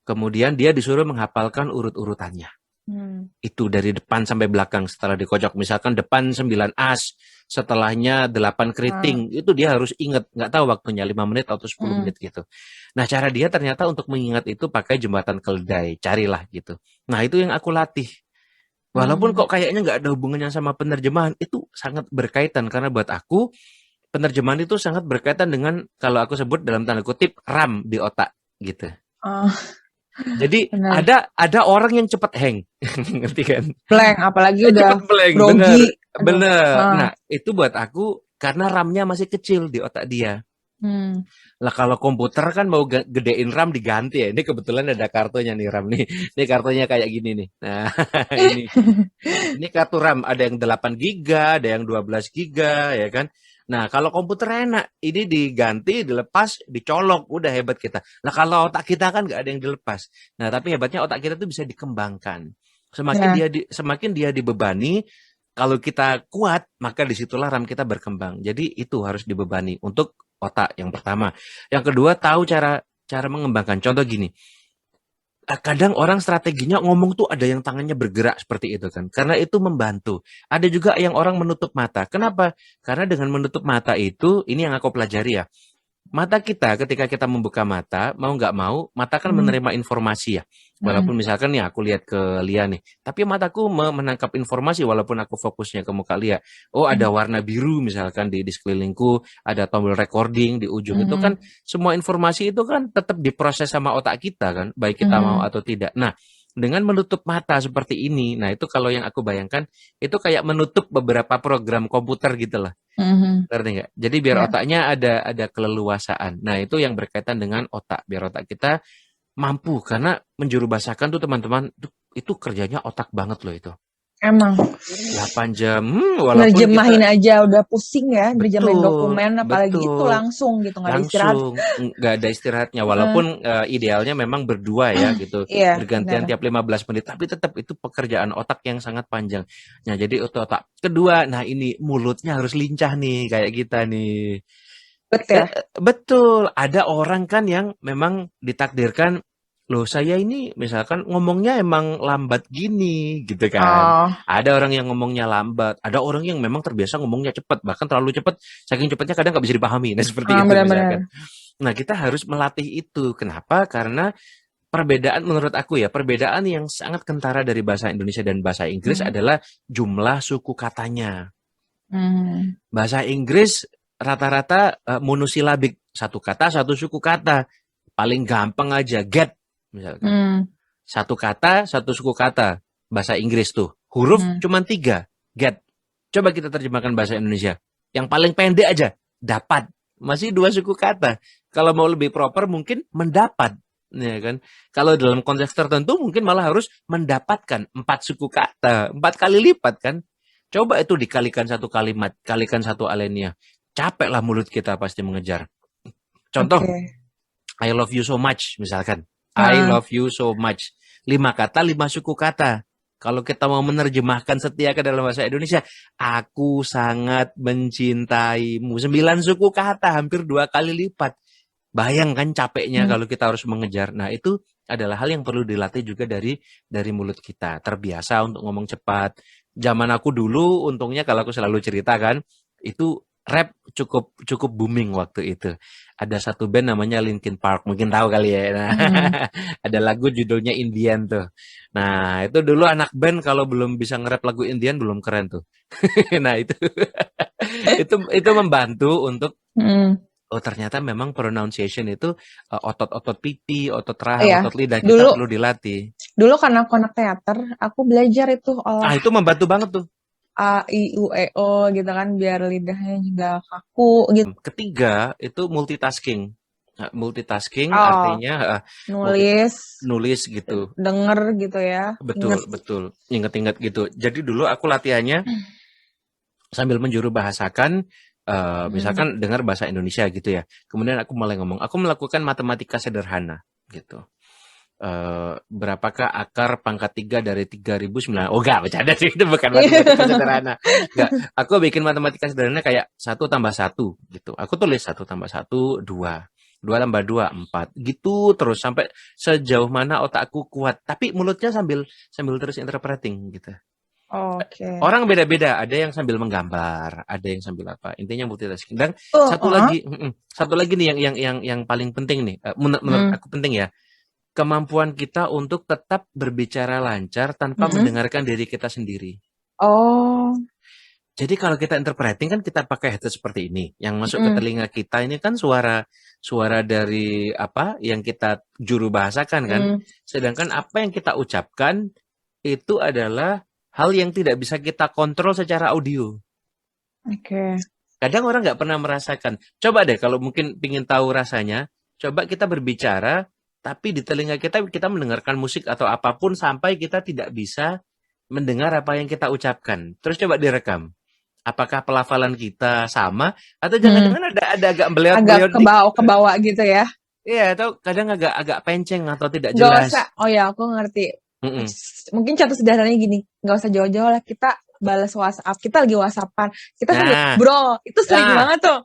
Speaker 1: kemudian dia disuruh menghafalkan urut-urutannya.
Speaker 2: Hmm.
Speaker 1: Itu dari depan sampai belakang setelah dikocok. Misalkan depan 9 as, setelahnya 8
Speaker 2: Ah.
Speaker 1: keriting, itu dia harus ingat, nggak tahu waktunya 5 menit atau 10
Speaker 2: Hmm.
Speaker 1: menit gitu. Nah, cara dia ternyata untuk mengingat itu pakai jembatan keledai, carilah gitu. Nah, itu yang aku latih. Walaupun
Speaker 2: Hmm.
Speaker 1: kok kayaknya nggak ada hubungannya sama penerjemahan, itu sangat berkaitan karena buat aku penerjemahan itu sangat berkaitan dengan, kalau aku sebut dalam tanda kutip, RAM di otak gitu.
Speaker 2: Ah,
Speaker 1: Jadi
Speaker 2: benar.
Speaker 1: ada orang yang cepat hang, ngerti kan?
Speaker 2: Blank, apalagi udah
Speaker 1: Cepet blank, bener,
Speaker 2: grogi. Aduh.
Speaker 1: bener.
Speaker 2: Ah.
Speaker 1: Nah, itu buat aku karena RAM-nya masih kecil di otak dia.
Speaker 2: Hmm.
Speaker 1: Lah kalau komputer kan mau gedein RAM diganti ya. Ini kebetulan ada kartunya nih RAM nih. Ini kartunya kayak gini nih. Nah, ini. Ini kartu RAM ada yang 8 giga, ada yang 12 giga, ya kan? Nah, kalau komputer enak, ini diganti, dilepas, dicolok, udah hebat kita. Nah, kalau otak kita kan nggak ada yang dilepas. Nah, tapi hebatnya otak kita tuh bisa dikembangkan.
Speaker 2: Ya.
Speaker 1: Semakin dia dibebani, Kalau kita kuat, maka disitulah RAM kita berkembang. Jadi itu harus dibebani untuk otak yang pertama. Yang kedua, tahu cara cara mengembangkan. Contoh gini, kadang orang strateginya ngomong tuh ada yang tangannya bergerak seperti itu kan. Karena itu membantu. Ada juga yang orang menutup mata. Kenapa? Karena dengan menutup mata itu, ini yang aku pelajari ya. Mata kita ketika kita membuka mata, mau nggak mau, mata kan
Speaker 2: Hmm.
Speaker 1: menerima informasi ya.
Speaker 2: Hmm.
Speaker 1: Walaupun misalkan nih aku lihat ke Lia nih, tapi mataku menangkap informasi walaupun aku fokusnya ke muka Lia. Oh, ada warna biru misalkan di sekelilingku, ada tombol recording di ujung. Itu
Speaker 2: Hmm.
Speaker 1: kan semua informasi itu kan tetap diproses sama otak kita kan, baik kita mau
Speaker 2: Hmm.
Speaker 1: atau tidak. Nah, dengan menutup mata seperti ini, nah itu kalau yang aku bayangkan, itu kayak menutup beberapa program komputer gitu lah.
Speaker 2: Hmm.
Speaker 1: Ngerti nggak? Jadi biar
Speaker 2: Ya,
Speaker 1: otaknya ada keleluasaan. Nah, itu yang berkaitan dengan otak. Biar otak kita mampu. Karena menjuru bahasakan tuh teman-teman, itu kerjanya otak banget loh itu.
Speaker 2: emang
Speaker 1: 8 jam, walaupun
Speaker 2: nerjemahin
Speaker 1: kita
Speaker 2: aja udah pusing ya, nerjemahin
Speaker 1: betul,
Speaker 2: dokumen apalagi itu
Speaker 1: betul.
Speaker 2: langsung gitu, nggak ada istirahat.
Speaker 1: Langsung, nggak ada istirahatnya.
Speaker 2: Heeh.
Speaker 1: Walaupun idealnya memang berdua ya gitu,
Speaker 2: Iya, benar.
Speaker 1: bergantian tiap 15 menit. Tapi tetap itu pekerjaan otak yang sangat panjang. Nah, jadi itu otak. Kedua, nah ini mulutnya harus lincah nih, kayak kita nih.
Speaker 2: Betul ya.
Speaker 1: Betul, ada orang kan yang memang ditakdirkan, loh saya ini misalkan ngomongnya emang lambat gini, gitu kan.
Speaker 2: Oh,
Speaker 1: Ada orang yang ngomongnya lambat, ada orang yang memang terbiasa ngomongnya cepat, bahkan terlalu cepat, saking cepatnya kadang nggak bisa dipahami. Nah, seperti itu misalkan.
Speaker 2: benar-benar.
Speaker 1: Nah, kita harus melatih itu. Kenapa? Karena perbedaan menurut aku ya, perbedaan yang sangat kentara dari bahasa Indonesia dan bahasa Inggris
Speaker 2: Hmm.
Speaker 1: adalah jumlah suku katanya.
Speaker 2: Hmm.
Speaker 1: Bahasa Inggris rata-rata monosilabik, satu kata, satu suku kata. Paling gampang aja get misalkan.
Speaker 2: Hmm.
Speaker 1: Satu kata, satu suku kata. Bahasa Inggris tuh. Huruf
Speaker 2: Hmm.
Speaker 1: cuma 3, get. Coba kita terjemahkan bahasa Indonesia. Yang paling pendek aja, dapat. Masih 2 suku kata. Kalau mau lebih proper mungkin mendapat. Ya kan? Kalau dalam konteks tertentu mungkin malah harus mendapatkan 4 suku kata. 4 kali lipat kan? Coba itu dikalikan satu kalimat, kalikan satu alinea. Capek lah mulut kita pasti mengejar. Contoh,
Speaker 2: Oke.
Speaker 1: I love you so much, misalkan. I
Speaker 2: Ah,
Speaker 1: love you so much. 5 kata, 5 suku kata. Kalau kita mau menerjemahkan setia ke dalam bahasa Indonesia, aku sangat mencintaimu. 9 suku kata, hampir 2 kali lipat. Bayangkan capeknya
Speaker 2: hmm.
Speaker 1: kalau kita harus mengejar. Nah, itu adalah hal yang perlu dilatih juga dari mulut kita. Terbiasa untuk ngomong cepat. Zaman aku dulu, untungnya kalau aku selalu cerita kan, itu rap cukup cukup booming waktu itu. Ada satu band namanya Linkin Park, mungkin tahu kali ya. Nah,
Speaker 2: Hmm.
Speaker 1: ada lagu judulnya Indian tuh. Nah, itu dulu anak band kalau belum bisa nge-rap lagu Indian belum keren tuh. Nah, itu membantu untuk
Speaker 2: Hmm.
Speaker 1: oh ternyata memang pronunciation itu otot-otot pipi, otot rahang,
Speaker 2: Iya,
Speaker 1: otot lidah kita
Speaker 2: dulu
Speaker 1: perlu dilatih.
Speaker 2: dulu karena aku anak teater, aku belajar itu
Speaker 1: Ah
Speaker 2: olah
Speaker 1: itu membantu banget tuh.
Speaker 2: A, I, U, E, O gitu kan, biar lidahnya juga kaku gitu.
Speaker 1: Ketiga itu multitasking. Nah, multitasking
Speaker 2: Oh,
Speaker 1: artinya multi
Speaker 2: nulis,
Speaker 1: nulis gitu.
Speaker 2: denger gitu ya, inget.
Speaker 1: Betul, betul. Ingat-ingat gitu. Jadi dulu aku latihannya sambil menjuru bahasakan,
Speaker 2: Hmm.
Speaker 1: misalkan dengar bahasa Indonesia gitu ya. Kemudian aku mulai ngomong, aku melakukan matematika sederhana gitu. Berapakah akar pangkat 3 dari 3009? Oh enggak, bercanda sih, itu bukan matematika sederhana. Enggak, aku bikin matematika sederhana kayak 1 tambah 1 gitu. Aku tulis 1 tambah 1, 2. 2 tambah 2, 4. Gitu terus sampai sejauh mana otakku kuat. Tapi mulutnya sambil sambil terus interpreting gitu.
Speaker 2: Oke.
Speaker 1: Orang beda-beda, ada yang sambil menggambar, ada yang sambil apa. Intinya multitasking. Dan
Speaker 2: Oh,
Speaker 1: satu lagi nih yang paling penting nih, menurut
Speaker 2: hmm.
Speaker 1: aku penting ya, kemampuan kita untuk tetap berbicara lancar tanpa
Speaker 2: Hmm.
Speaker 1: mendengarkan diri kita sendiri.
Speaker 2: Oh,
Speaker 1: Jadi kalau kita interpreting kan kita pakai headset seperti ini, yang masuk ke
Speaker 2: hmm.
Speaker 1: telinga kita ini kan suara suara dari apa yang kita juru bahasakan kan.
Speaker 2: Hmm.
Speaker 1: Sedangkan apa yang kita ucapkan itu adalah hal yang tidak bisa kita kontrol secara audio.
Speaker 2: Oke.
Speaker 1: Kadang orang nggak pernah merasakan. Coba deh kalau mungkin ingin tahu rasanya, coba kita berbicara, tapi di telinga kita mendengarkan musik atau apapun sampai kita tidak bisa mendengar apa yang kita ucapkan. Terus coba direkam. Apakah pelafalan kita sama atau
Speaker 2: Hmm.
Speaker 1: jangan-jangan ada agak
Speaker 2: Agak
Speaker 1: beleot-beleot
Speaker 2: kebawa
Speaker 1: dikit?
Speaker 2: kebawa gitu ya.
Speaker 1: Iya, atau kadang agak agak penceng atau tidak
Speaker 2: Nggak
Speaker 1: jelas.
Speaker 2: usah. Oh ya, aku ngerti.
Speaker 1: Mm-mm.
Speaker 2: Mungkin contoh sederhananya gini, nggak usah jauh-jauh lah, kita balas WhatsApp, kita lagi WhatsAppan, kita sambil,
Speaker 1: Nah,
Speaker 2: bro, itu sering
Speaker 1: nah,
Speaker 2: banget tuh.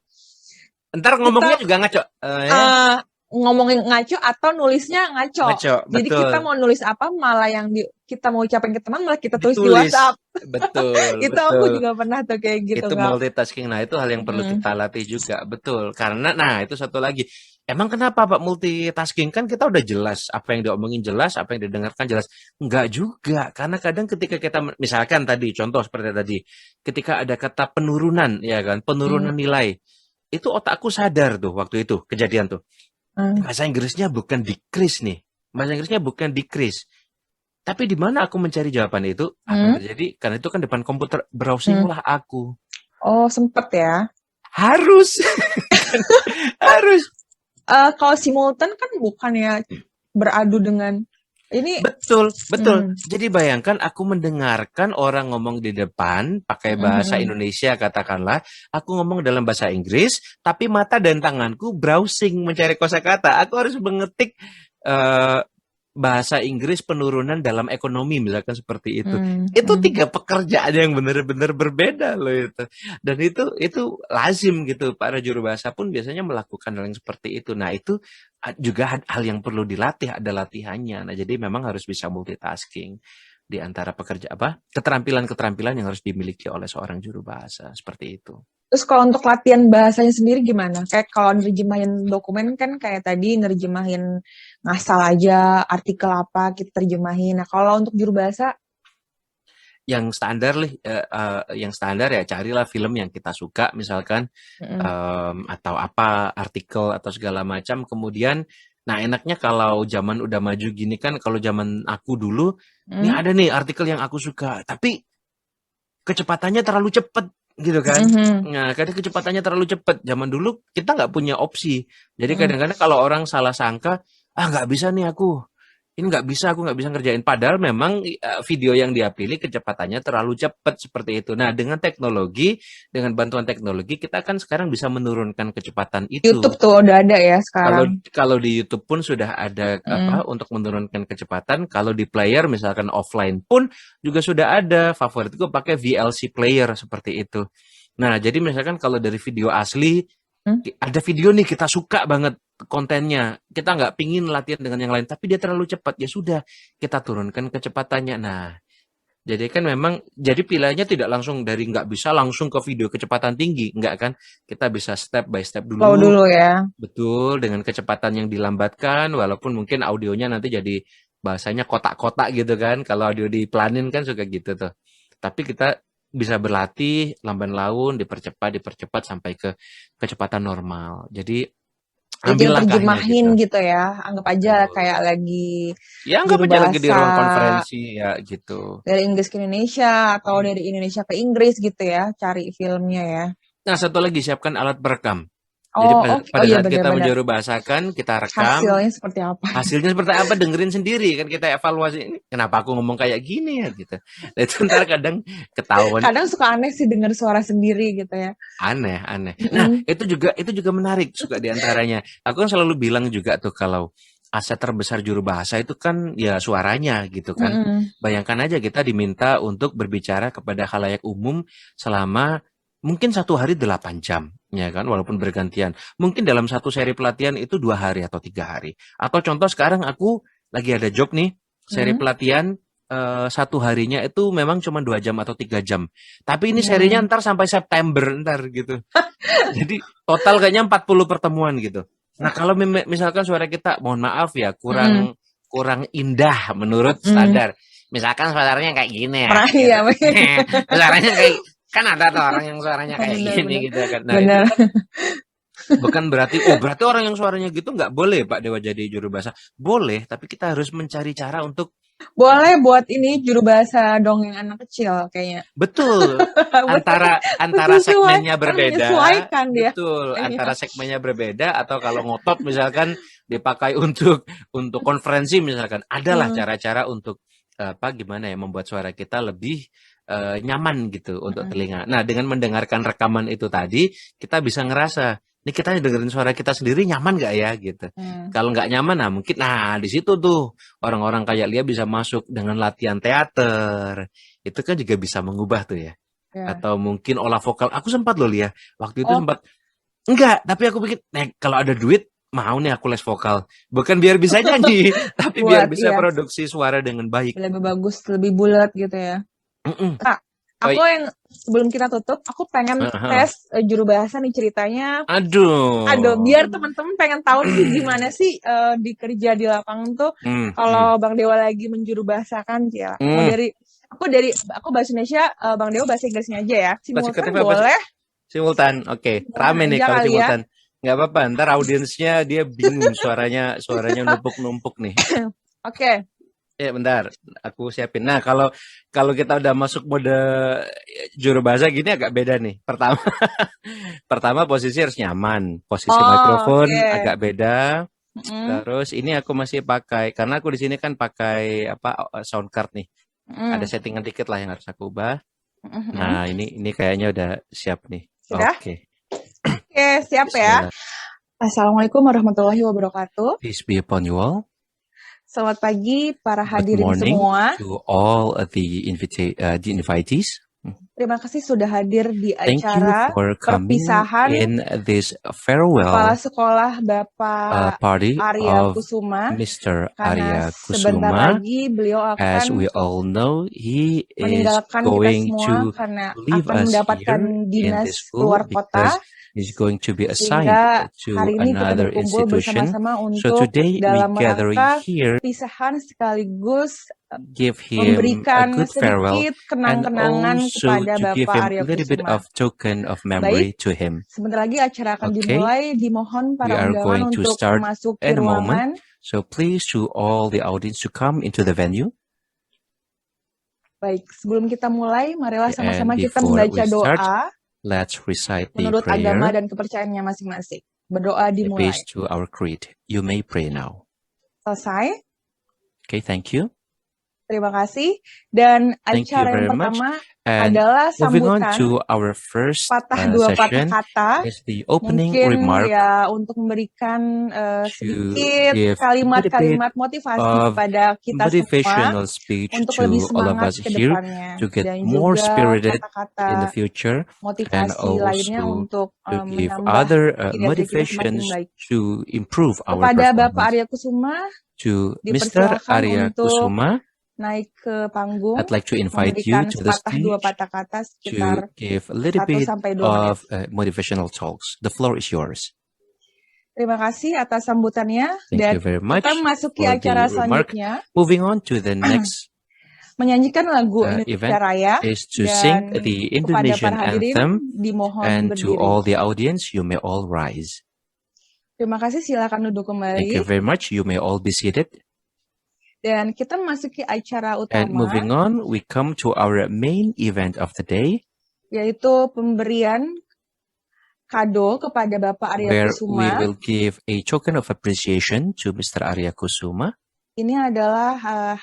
Speaker 1: ntar ngomongnya
Speaker 2: Kita
Speaker 1: juga ngaco.
Speaker 2: eh ngomongin ngaco atau nulisnya ngaco.
Speaker 1: Ngaco,
Speaker 2: Jadi kita
Speaker 1: betul.
Speaker 2: mau nulis apa, malah yang kita mau ucapin ke teman malah kita tulis di
Speaker 1: Ditulis.
Speaker 2: WhatsApp.
Speaker 1: Betul,
Speaker 2: Itu aku
Speaker 1: betul.
Speaker 2: juga pernah tuh kayak gitu,
Speaker 1: Itu
Speaker 2: Kak.
Speaker 1: multitasking. Nah, itu hal yang perlu
Speaker 2: Mm,
Speaker 1: kita latih juga. Betul. Karena, nah, itu satu lagi. Emang kenapa Pak multitasking? Kan kita udah jelas. Apa yang diomongin jelas, apa yang didengarkan jelas. Enggak juga. Karena kadang ketika kita, misalkan tadi, contoh seperti tadi. Ketika ada kata penurunan, ya kan?
Speaker 2: mm,
Speaker 1: Penurunan nilai. Itu otakku sadar tuh waktu itu, kejadian tuh.
Speaker 2: mm,
Speaker 1: Bahasa Inggrisnya bukan decrease nih. Bahasa Inggrisnya bukan decrease. Tapi di mana aku mencari jawaban itu? Apa yang
Speaker 2: mm,
Speaker 1: terjadi? Karena itu kan depan komputer,
Speaker 2: mm.
Speaker 1: browsing lah aku.
Speaker 2: Oh, sempet ya.
Speaker 1: Harus, harus.
Speaker 2: Kalau simultan kan bukan ya beradu dengan ini.
Speaker 1: Betul, betul.
Speaker 2: Mm,
Speaker 1: Jadi bayangkan aku mendengarkan orang ngomong di depan pakai
Speaker 2: mm,
Speaker 1: bahasa
Speaker 2: mm,
Speaker 1: Indonesia katakanlah, aku ngomong dalam bahasa Inggris, tapi mata dan tanganku browsing mencari kosakata. Aku harus mengetik eh, bahasa Inggris penurunan dalam ekonomi misalkan seperti itu.
Speaker 2: mm,
Speaker 1: Itu
Speaker 2: mm.
Speaker 1: 3 pekerjaan yang benar-benar berbeda loh itu. Dan itu lazim gitu. Para juru bahasa pun biasanya melakukan hal yang seperti itu. Nah, itu juga hal yang perlu dilatih, ada latihannya. Nah, jadi memang harus bisa multitasking di antara pekerja apa? Keterampilan-keterampilan yang harus dimiliki oleh seorang juru bahasa seperti itu.
Speaker 2: Terus kalau untuk latihan bahasanya sendiri gimana? Kayak kalau nerjemahin dokumen kan kayak tadi nerjemahin ngasal aja, artikel apa kita terjemahin. Nah, kalau untuk juru bahasa,
Speaker 1: Yang standar ya carilah film yang kita suka misalkan
Speaker 2: mm,
Speaker 1: atau apa artikel atau segala macam kemudian nah enaknya kalau zaman udah maju gini kan kalau zaman aku dulu ini
Speaker 2: mm,
Speaker 1: ada nih artikel yang aku suka tapi kecepatannya terlalu cepat gitu kan.
Speaker 2: mm,
Speaker 1: Nah, kadang kecepatannya terlalu cepat. Zaman dulu kita nggak punya opsi. Jadi
Speaker 2: mm,
Speaker 1: kadang-kadang kalau orang salah sangka, ah nggak bisa nih aku. Ini nggak bisa, aku nggak bisa ngerjain. Padahal memang video yang dia pilih kecepatannya terlalu cepat seperti itu. Nah, dengan teknologi, dengan bantuan teknologi, kita kan sekarang bisa menurunkan kecepatan
Speaker 2: YouTube
Speaker 1: itu.
Speaker 2: tuh udah ada ya
Speaker 1: Kalau
Speaker 2: sekarang.
Speaker 1: kalau di YouTube pun sudah ada
Speaker 2: Mm,
Speaker 1: apa untuk menurunkan kecepatan. Kalau di player misalkan offline pun juga sudah ada. Favoritku pakai VLC player seperti itu. Nah, jadi misalkan kalau dari video asli
Speaker 2: mm.
Speaker 1: ada video nih kita suka banget kontennya. Kita nggak pingin latihan dengan yang lain, tapi dia terlalu cepat. Ya sudah, kita turunkan kecepatannya. Nah, jadi kan memang jadi pilihannya tidak langsung dari nggak bisa langsung ke video kecepatan tinggi, nggak kan? Kita bisa step by step
Speaker 2: Flow
Speaker 1: dulu.
Speaker 2: dulu ya.
Speaker 1: Betul, dengan kecepatan yang dilambatkan, walaupun mungkin audionya nanti jadi bahasanya kotak-kotak gitu kan. Kalau audio dipelanin kan suka gitu tuh. Tapi kita bisa berlatih lamban laun, dipercepat sampai ke kecepatan normal. Jadi
Speaker 2: Jadi
Speaker 1: ambil langkahnya
Speaker 2: terjemahin
Speaker 1: gitu.
Speaker 2: gitu ya. Anggap aja
Speaker 1: Betul.
Speaker 2: kayak lagi
Speaker 1: Ya anggap
Speaker 2: juru
Speaker 1: aja lagi di
Speaker 2: bahasa
Speaker 1: ruang konferensi ya gitu.
Speaker 2: dari Inggris ke Indonesia atau dari Indonesia ke Inggris gitu ya, cari filmnya ya.
Speaker 1: Nah, satu lagi siapkan alat perekam. Jadi
Speaker 2: Oh, oke. Oh
Speaker 1: pada
Speaker 2: iya
Speaker 1: saat kita
Speaker 2: benar-benar.
Speaker 1: menjuru bahasakan, kita rekam,
Speaker 2: Hasilnya seperti apa?
Speaker 1: hasilnya seperti apa dengerin sendiri kan kita evaluasi ini kenapa aku ngomong kayak gini ya gitu. Nah, itu ntar kadang ketahuan
Speaker 2: Kadang suka aneh sih dengar suara sendiri gitu ya.
Speaker 1: aneh. Nah,
Speaker 2: Mm-mm.
Speaker 1: itu juga menarik suka diantaranya. Aku kan selalu bilang juga tuh kalau aset terbesar juru bahasa itu kan ya suaranya gitu kan.
Speaker 2: Mm-mm.
Speaker 1: Bayangkan aja kita diminta untuk berbicara kepada khalayak umum selama mungkin 1 hari 8 jam, ya kan, walaupun bergantian. Mungkin dalam satu seri pelatihan itu 2 hari atau 3 hari. Atau contoh sekarang aku lagi ada job nih, seri
Speaker 2: Mm-mm.
Speaker 1: pelatihan 1 harinya itu memang cuma 2 jam atau 3 jam. Tapi ini serinya
Speaker 2: Mm.
Speaker 1: ntar sampai September ntar gitu. Jadi total kayaknya 40 pertemuan gitu. Nah, kalau misalkan suara kita, mohon maaf ya,
Speaker 2: Mm-mm.
Speaker 1: kurang kurang indah menurut
Speaker 2: Mm.
Speaker 1: standar. Misalkan suaranya kayak gini ya,
Speaker 2: Pernah
Speaker 1: gitu.
Speaker 2: ya,
Speaker 1: Suaranya kayak kan ada tuh orang yang suaranya kayak gini
Speaker 2: benar-benar.
Speaker 1: gitu kan. Nah, itu
Speaker 2: Benar.
Speaker 1: kan bukan berarti oh berarti orang yang suaranya gitu nggak boleh Pak Dewa jadi juru bahasa. Boleh, tapi kita harus mencari cara untuk
Speaker 2: Boleh buat ini juru bahasa dongeng anak kecil kayaknya.
Speaker 1: betul antara antara
Speaker 2: Sesuai,
Speaker 1: segmennya
Speaker 2: kan
Speaker 1: berbeda,
Speaker 2: menyesuaikan dia.
Speaker 1: betul antara
Speaker 2: Iya.
Speaker 1: segmennya berbeda atau kalau ngotot misalkan dipakai untuk konferensi misalkan, adalah
Speaker 2: Mm,
Speaker 1: cara-cara untuk apa gimana ya membuat suara kita lebih nyaman gitu untuk
Speaker 2: mm,
Speaker 1: telinga. Nah, dengan mendengarkan rekaman itu tadi, kita bisa ngerasa, nih kita dengerin suara kita sendiri nyaman nggak ya gitu.
Speaker 2: mm.
Speaker 1: Kalau nggak nyaman, nah mungkin, nah di situ tuh orang-orang kayak Lia bisa masuk dengan latihan teater, itu kan juga bisa mengubah tuh ya.
Speaker 2: Ya.
Speaker 1: Atau mungkin olah vokal. Aku sempat loh Lia, waktu itu
Speaker 2: Oh,
Speaker 1: sempat enggak, tapi aku pikir, kalau ada duit mau nih aku les vokal. Bukan biar bisa nyanyi, tapi biar
Speaker 2: buat
Speaker 1: bisa
Speaker 2: iya
Speaker 1: produksi suara dengan baik.
Speaker 2: lebih bagus, lebih bulat gitu ya.
Speaker 1: Mm-mm.
Speaker 2: Kak, aku
Speaker 1: Oi,
Speaker 2: yang sebelum kita tutup, aku pengen
Speaker 1: heeh.
Speaker 2: tes juru bahasa nih ceritanya. Aduh,
Speaker 1: Aduh.
Speaker 2: biar teman-teman pengen tahu nih gimana sih di kerja di lapangan tuh
Speaker 1: Hmm, hmm,
Speaker 2: kalau Bang Dewa lagi menjuru bahasakan ya. Mau
Speaker 1: hmm.
Speaker 2: aku bahasa Indonesia, Bang Dewa bahasa Inggrisnya aja ya. Simultan
Speaker 1: Konsekutif apa sih?
Speaker 2: boleh,
Speaker 1: Simultan. Oke,
Speaker 2: simultan
Speaker 1: rame nih
Speaker 2: aja
Speaker 1: kalau
Speaker 2: kali ya.
Speaker 1: simultan. Nggak apa-apa, ntar audiensnya dia bingung suaranya numpuk-numpuk nih.
Speaker 2: Oke.
Speaker 1: Ya, bentar, aku siapin. Nah, kalau kalau kita udah masuk mode juru bahasa gini agak beda nih. Pertama, pertama posisi harus nyaman. Posisi
Speaker 2: Oh,
Speaker 1: mikrofon
Speaker 2: oke.
Speaker 1: agak beda.
Speaker 2: Mm-mm,
Speaker 1: Terus ini aku masih pakai karena aku di sini kan pakai apa sound card nih. Ada
Speaker 2: mm-mm,
Speaker 1: settingan dikit lah yang harus aku ubah.
Speaker 2: mm-mm.
Speaker 1: Nah, ini kayaknya udah siap nih.
Speaker 2: Sudah?
Speaker 1: Oke.
Speaker 2: Oke, siap ya.
Speaker 1: Bismillah.
Speaker 2: Assalamualaikum warahmatullahi wabarakatuh.
Speaker 1: Peace be upon you all.
Speaker 2: Selamat pagi para
Speaker 1: Good
Speaker 2: hadirin
Speaker 1: morning
Speaker 2: semua.
Speaker 1: to all of the invitees.
Speaker 2: Terima kasih sudah hadir di
Speaker 1: Thank you
Speaker 2: acara
Speaker 1: for coming
Speaker 2: perpisahan
Speaker 1: in this
Speaker 2: Kepala
Speaker 1: farewell
Speaker 2: Sekolah Bapak
Speaker 1: party
Speaker 2: Arya
Speaker 1: of
Speaker 2: Kusuma,
Speaker 1: Mr.
Speaker 2: karena
Speaker 1: Arya
Speaker 2: sebentar
Speaker 1: Kusuma.
Speaker 2: lagi beliau
Speaker 1: As
Speaker 2: akan
Speaker 1: we all know, he is
Speaker 2: meninggalkan kita
Speaker 1: going
Speaker 2: semua
Speaker 1: to
Speaker 2: karena
Speaker 1: leave
Speaker 2: akan
Speaker 1: us
Speaker 2: mendapatkan
Speaker 1: here in
Speaker 2: dinas
Speaker 1: this
Speaker 2: keluar
Speaker 1: school
Speaker 2: kota,
Speaker 1: because he's going to be assigned
Speaker 2: sehingga
Speaker 1: to
Speaker 2: hari ini kita
Speaker 1: another
Speaker 2: berkumpul
Speaker 1: institution.
Speaker 2: bersama-sama
Speaker 1: So
Speaker 2: untuk
Speaker 1: today we
Speaker 2: dalam
Speaker 1: gathering
Speaker 2: rangka
Speaker 1: here,
Speaker 2: perpisahan sekaligus
Speaker 1: give him a
Speaker 2: memberikan
Speaker 1: good farewell
Speaker 2: sedikit
Speaker 1: and
Speaker 2: kenang-kenangan
Speaker 1: also
Speaker 2: kepada
Speaker 1: to give
Speaker 2: Bapak
Speaker 1: him
Speaker 2: Arya
Speaker 1: a little bit
Speaker 2: Kusuma.
Speaker 1: of token of memory
Speaker 2: Baik,
Speaker 1: to him.
Speaker 2: sebentar lagi acara akan
Speaker 1: Okay,
Speaker 2: dimulai. Dimohon
Speaker 1: we
Speaker 2: para
Speaker 1: are
Speaker 2: undangan
Speaker 1: going to
Speaker 2: untuk
Speaker 1: start
Speaker 2: memasuki
Speaker 1: in a moment.
Speaker 2: ruangan.
Speaker 1: So please to all the audience to come into the venue.
Speaker 2: Baik, sebelum kita mulai, marilah
Speaker 1: And
Speaker 2: sama-sama kita
Speaker 1: before
Speaker 2: membaca
Speaker 1: we start,
Speaker 2: doa
Speaker 1: let's recite the
Speaker 2: menurut agama
Speaker 1: prayer
Speaker 2: dan kepercayaannya masing-masing. Berdoa dimulai.
Speaker 1: based to our creed. You may pray now.
Speaker 2: Selesai.
Speaker 1: Okay, thank you.
Speaker 2: Terima kasih. Dan
Speaker 1: Thank you
Speaker 2: acara yang
Speaker 1: very much.
Speaker 2: pertama
Speaker 1: And
Speaker 2: adalah
Speaker 1: moving on
Speaker 2: sambutan
Speaker 1: to our first
Speaker 2: dua patah
Speaker 1: session
Speaker 2: kata.
Speaker 1: is the opening
Speaker 2: Mungkin
Speaker 1: remark
Speaker 2: ya untuk memberikan
Speaker 1: to
Speaker 2: sedikit
Speaker 1: give a little bit
Speaker 2: kalimat-kalimat motivasi
Speaker 1: of
Speaker 2: kepada kita semua
Speaker 1: motivational speech
Speaker 2: untuk lebih
Speaker 1: to all of
Speaker 2: semangat
Speaker 1: us
Speaker 2: ke
Speaker 1: here
Speaker 2: depannya.
Speaker 1: to get
Speaker 2: Dan
Speaker 1: more
Speaker 2: juga
Speaker 1: spirited in the
Speaker 2: kata-kata
Speaker 1: future and
Speaker 2: motivasi lainnya
Speaker 1: also
Speaker 2: untuk
Speaker 1: to give
Speaker 2: menambah
Speaker 1: other
Speaker 2: kinerja kita semakin
Speaker 1: motivations
Speaker 2: baik.
Speaker 1: to improve our
Speaker 2: Kepada Bapak
Speaker 1: performance.
Speaker 2: Arya Kusuma,
Speaker 1: To Mr.
Speaker 2: dipersilakan
Speaker 1: Arya
Speaker 2: untuk
Speaker 1: Kusuma,
Speaker 2: naik ke panggung,
Speaker 1: I'd like to invite you
Speaker 2: memberikan
Speaker 1: to the
Speaker 2: sepatah dua
Speaker 1: stage
Speaker 2: patah kata
Speaker 1: to
Speaker 2: sekitar
Speaker 1: give a little
Speaker 2: 1
Speaker 1: bit
Speaker 2: sampai 2 menit.
Speaker 1: of motivational talks. The floor is yours.
Speaker 2: Terima kasih atas sambutannya
Speaker 1: Thank
Speaker 2: dan
Speaker 1: you very much
Speaker 2: kita memasuki
Speaker 1: for
Speaker 2: acara
Speaker 1: the remark.
Speaker 2: selanjutnya
Speaker 1: Moving on to the next
Speaker 2: menyanyikan lagu Indonesia
Speaker 1: event
Speaker 2: Raya
Speaker 1: is to sing
Speaker 2: dan
Speaker 1: the
Speaker 2: kepada
Speaker 1: Indonesian
Speaker 2: para hadirin
Speaker 1: anthem,
Speaker 2: dimohon
Speaker 1: and to all
Speaker 2: berdiri.
Speaker 1: the audience, you may all rise.
Speaker 2: Terima kasih, silakan duduk
Speaker 1: Thank you
Speaker 2: kembali
Speaker 1: very much. You may all be seated.
Speaker 2: dan kita memasuki acara
Speaker 1: And
Speaker 2: utama
Speaker 1: moving on, we come to our main event of the day,
Speaker 2: yaitu pemberian kado kepada Bapak Arya
Speaker 1: where we
Speaker 2: Kusuma.
Speaker 1: will give a token of appreciation to Mr. Arya Kusuma.
Speaker 2: Ini adalah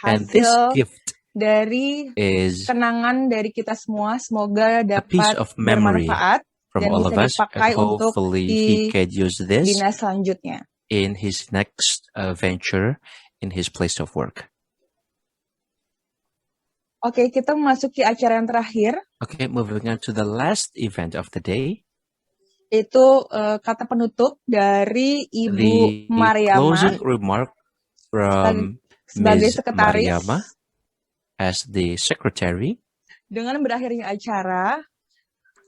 Speaker 1: And this
Speaker 2: hasil
Speaker 1: gift
Speaker 2: dari
Speaker 1: is
Speaker 2: kenangan dari kita semua. Semoga
Speaker 1: a piece
Speaker 2: dapat
Speaker 1: of memory
Speaker 2: bermanfaat
Speaker 1: from
Speaker 2: dan
Speaker 1: all
Speaker 2: bisa
Speaker 1: of us,
Speaker 2: dipakai
Speaker 1: and
Speaker 2: untuk
Speaker 1: hopefully
Speaker 2: di
Speaker 1: he can use this
Speaker 2: dinas selanjutnya.
Speaker 1: in his next venture in his place of work.
Speaker 2: Oke, kita memasuki acara yang terakhir,
Speaker 1: Okay, moving on to the last event of the day,
Speaker 2: itu kata penutup dari Ibu
Speaker 1: the
Speaker 2: Mariama
Speaker 1: closing remark from
Speaker 2: sebagai
Speaker 1: Ms.
Speaker 2: sekretaris.
Speaker 1: Mariama as the secretary.
Speaker 2: Dengan berakhirnya acara,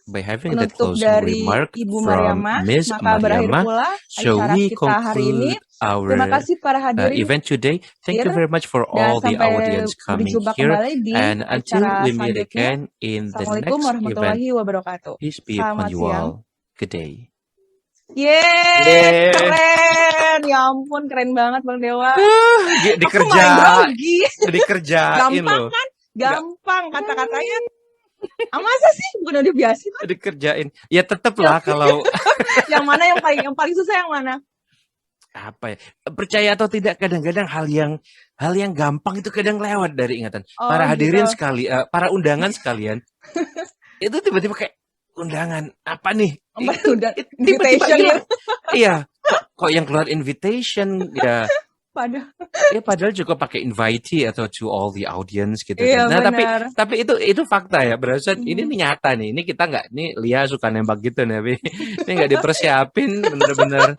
Speaker 1: By having the
Speaker 2: penutup
Speaker 1: closing
Speaker 2: dari
Speaker 1: remark
Speaker 2: Ibu
Speaker 1: from
Speaker 2: Mariama,
Speaker 1: Ms.
Speaker 2: maka berakhir
Speaker 1: Mariama,
Speaker 2: pula
Speaker 1: so
Speaker 2: acara
Speaker 1: we
Speaker 2: kita hari ini.
Speaker 1: conclude
Speaker 2: Terima
Speaker 1: our
Speaker 2: kasih para hadirin
Speaker 1: event today. Thank you
Speaker 2: hadir
Speaker 1: very much for
Speaker 2: dan
Speaker 1: all the
Speaker 2: sampai
Speaker 1: audience coming
Speaker 2: berjumpa
Speaker 1: here.
Speaker 2: kembali di
Speaker 1: And until
Speaker 2: acara
Speaker 1: we meet
Speaker 2: selanjutnya.
Speaker 1: again in the
Speaker 2: Assalamualaikum
Speaker 1: next event,
Speaker 2: warahmatullahi wabarakatuh.
Speaker 1: peace be upon
Speaker 2: Selamat
Speaker 1: you
Speaker 2: siang.
Speaker 1: all. Good day.
Speaker 2: Yeay,
Speaker 1: Yeay.
Speaker 2: keren. Ya ampun, keren banget Bang Dewa. Aku
Speaker 1: Dikerja,
Speaker 2: main grogi.
Speaker 1: dikerjain
Speaker 2: Gampang
Speaker 1: loh.
Speaker 2: kan? Gampang kata-katanya. Masa sih? Bukan udah biasa kan?
Speaker 1: Dikerjain. Ya tetap lah kalau
Speaker 2: Yang mana yang paling susah yang mana?
Speaker 1: apa ya, percaya atau tidak, kadang-kadang hal yang gampang itu kadang lewat dari ingatan.
Speaker 2: Oh,
Speaker 1: Para hadirin
Speaker 2: gitu.
Speaker 1: para undangan sekalian, itu tiba-tiba kayak undangan apa nih?
Speaker 2: Apa tuh?
Speaker 1: Tiba-tiba
Speaker 2: Invitation
Speaker 1: hilang.
Speaker 2: ya?
Speaker 1: Iya, kok yang keluar invitation ya.
Speaker 2: Padahal
Speaker 1: Ya padahal juga pakai invitee atau to all the audience gitu
Speaker 2: iya
Speaker 1: kan. Nah
Speaker 2: benar.
Speaker 1: tapi itu fakta ya, berasa ini
Speaker 2: Mhm.
Speaker 1: nih nyata nih. Ini kita nggak, nih Lia suka nembak gitu nih, tapi ini nggak dipersiapin, bener-bener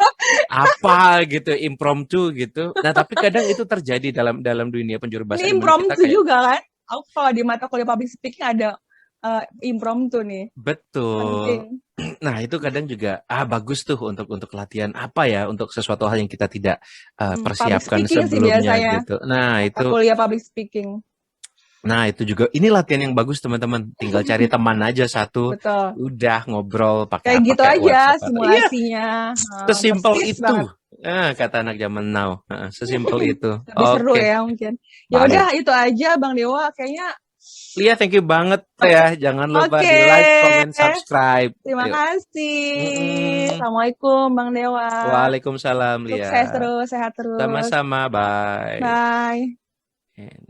Speaker 1: apa gitu, impromptu gitu. Nah tapi kadang itu terjadi dalam dalam dunia penjuru
Speaker 2: Ini
Speaker 1: bahasa di mana kita
Speaker 2: impromptu
Speaker 1: kayak
Speaker 2: juga kan? Aku kalau di mata kuliah public speaking ada impromptu nih,
Speaker 1: betul.
Speaker 2: penting.
Speaker 1: Nah itu kadang juga bagus tuh untuk latihan apa ya, untuk sesuatu hal yang kita tidak
Speaker 2: Public
Speaker 1: persiapkan
Speaker 2: speaking sih
Speaker 1: sebelumnya
Speaker 2: biasanya,
Speaker 1: gitu. Nah
Speaker 2: mata
Speaker 1: itu
Speaker 2: kuliah public speaking.
Speaker 1: Nah, itu juga ini latihan yang bagus teman-teman. Tinggal cari teman aja satu,
Speaker 2: Betul.
Speaker 1: udah ngobrol pakai
Speaker 2: Kayak
Speaker 1: apa
Speaker 2: gitu
Speaker 1: kayak
Speaker 2: aja
Speaker 1: WhatsApp atau iya,
Speaker 2: simulasinya,
Speaker 1: sesimpel
Speaker 2: persis
Speaker 1: itu.
Speaker 2: banget.
Speaker 1: Kata anak zaman now. Sesimpel itu.
Speaker 2: Lebih seru
Speaker 1: Oke,
Speaker 2: ya mungkin. Ya udah
Speaker 1: baik.
Speaker 2: itu aja Bang Dewa kayaknya.
Speaker 1: Lia, thank you banget ya. Jangan lupa di
Speaker 2: Oke,
Speaker 1: like, comment, subscribe.
Speaker 2: terima
Speaker 1: Yuk.
Speaker 2: kasih.
Speaker 1: Mm-mm.
Speaker 2: Assalamualaikum Bang Dewa.
Speaker 1: Waalaikumsalam,
Speaker 2: Sukses
Speaker 1: Lia.
Speaker 2: terus, sehat terus.
Speaker 1: Sama-sama, bye.
Speaker 2: Bye.
Speaker 1: And